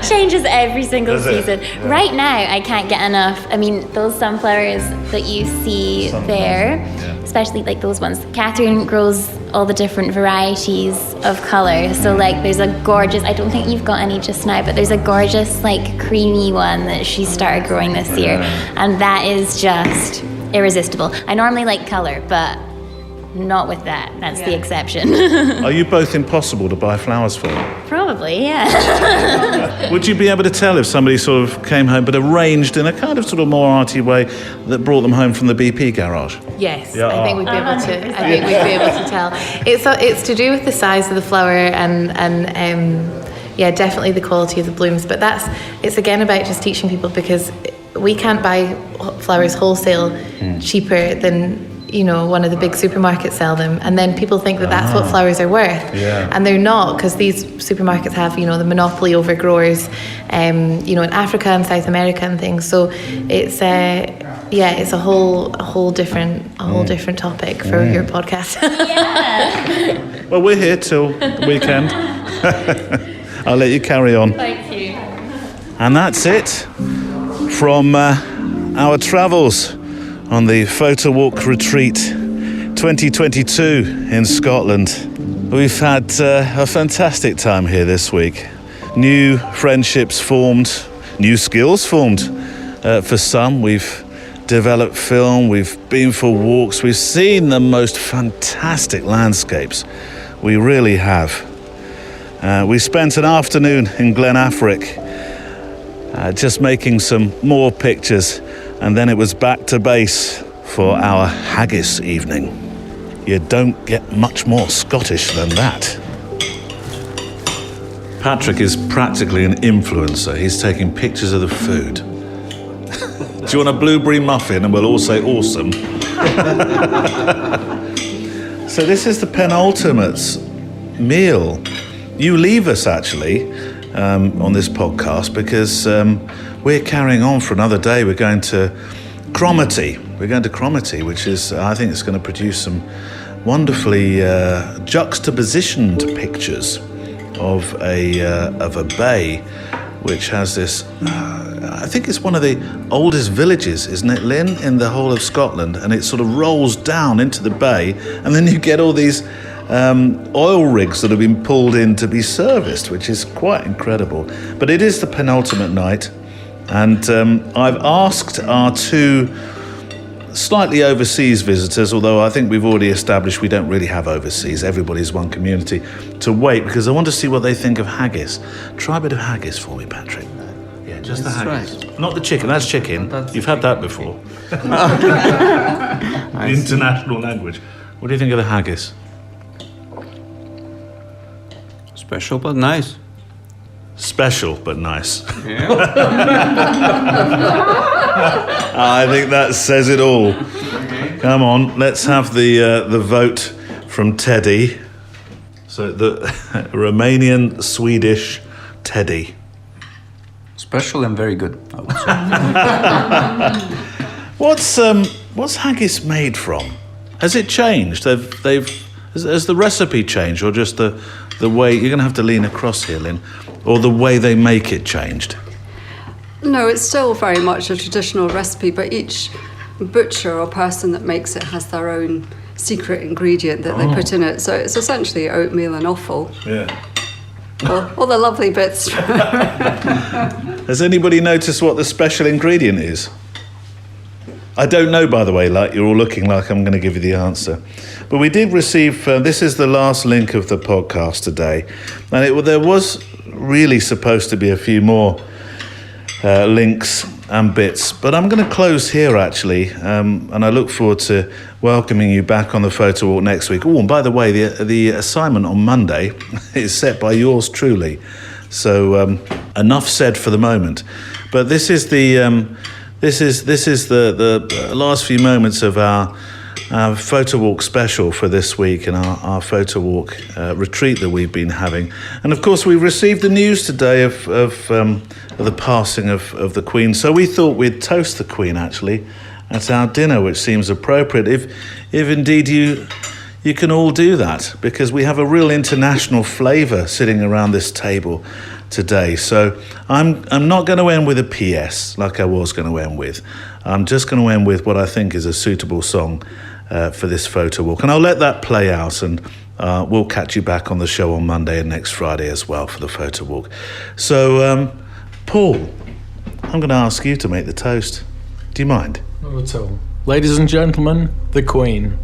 Changes every single season. Yeah. Right now, I can't get enough. I mean, those sunflowers that you see there, especially like those ones. Catherine grows all the different varieties of colour. So like there's a gorgeous, I don't think you've got any just now, but there's a gorgeous like creamy one that she started growing this year. And that is just irresistible. I normally like colour, but not with that. That's the exception. Are you both impossible to buy flowers for? Probably, yeah. Would you be able to tell if somebody sort of came home but arranged in a kind of sort of more arty way that brought them home from the BP garage? Yes, yeah. I think we'd be able to. I think we'd be able to tell. It's to do with the size of the flower and definitely the quality of the blooms. But it's again about just teaching people, because we can't buy flowers wholesale cheaper than one of the big supermarkets sell them, and then people think that that's what flowers are worth, and they're not, because these supermarkets have the monopoly over growers in Africa and South America and things. So it's it's a whole different topic for your podcast. Well, we're here till the weekend. I'll let you carry on. Thank you. And that's it from our travels on the Photowalk Retreat 2022 in Scotland. We've had a fantastic time here this week. New friendships formed, new skills formed for some. We've developed film, we've been for walks, we've seen the most fantastic landscapes. We really have. We spent an afternoon in Glen Affric just making some more pictures, and then it was back to base for our haggis evening. You don't get much more Scottish than that. Patrick is practically an influencer. He's taking pictures of the food. Do you want a blueberry muffin? And we'll all say awesome. So this is the penultimate meal. You leave us, actually, on this podcast, because we're carrying on for another day. We're going to Cromarty. Which is, I think, it's going to produce some wonderfully juxtapositioned pictures of a bay, which has this. I think it's one of the oldest villages, isn't it, Lynn, in the whole of Scotland? And it sort of rolls down into the bay, and then you get all these oil rigs that have been pulled in to be serviced, which is quite incredible. But it is the penultimate night, and I've asked our two slightly overseas visitors, although I think we've already established we don't really have overseas, everybody's one community, to wait, because I want to see what they think of haggis. Try a bit of haggis for me, Patrick. Yeah, just the haggis. Right. Not the chicken, that's chicken. You've had that before. The international language. What do you think of the haggis? Special but nice. Special but nice. Yeah. I think that says it all. Okay. Come on, let's have the vote from Teddy. So the Romanian Swedish Teddy. Special and very good, I would say. What's haggis made from? Has it changed? Has the recipe changed, or just the way, you're going to have to lean across here, Lynn, or the way they make it changed? No, it's still very much a traditional recipe, but each butcher or person that makes it has their own secret ingredient that they put in it. So it's essentially oatmeal and offal. Yeah. All the lovely bits. Has anybody noticed what the special ingredient is? I don't know, by the way, like you're all looking like I'm going to give you the answer. But we did receive, this is the last link of the podcast today. And there was really supposed to be a few more links and bits. But I'm going to close here, actually. And I look forward to welcoming you back on the Photowalk next week. Oh, and by the way, the assignment on Monday is set by yours truly. So enough said for the moment. But this is the... This is the last few moments of our Photowalk special for this week and our Photowalk retreat that we've been having. And of course, we've received the news today of the passing of the Queen. So we thought we'd toast the Queen actually at our dinner, which seems appropriate. If indeed you can all do that, because we have a real international flavour sitting around this table today. So I'm not going to end with a PS like I was going to end with. I'm just going to end with what I think is a suitable song for this Photowalk. And I'll let that play out, and we'll catch you back on the show on Monday and next Friday as well for the Photowalk. So, Paul, I'm going to ask you to make the toast. Do you mind? Not at all. Ladies and gentlemen, the Queen.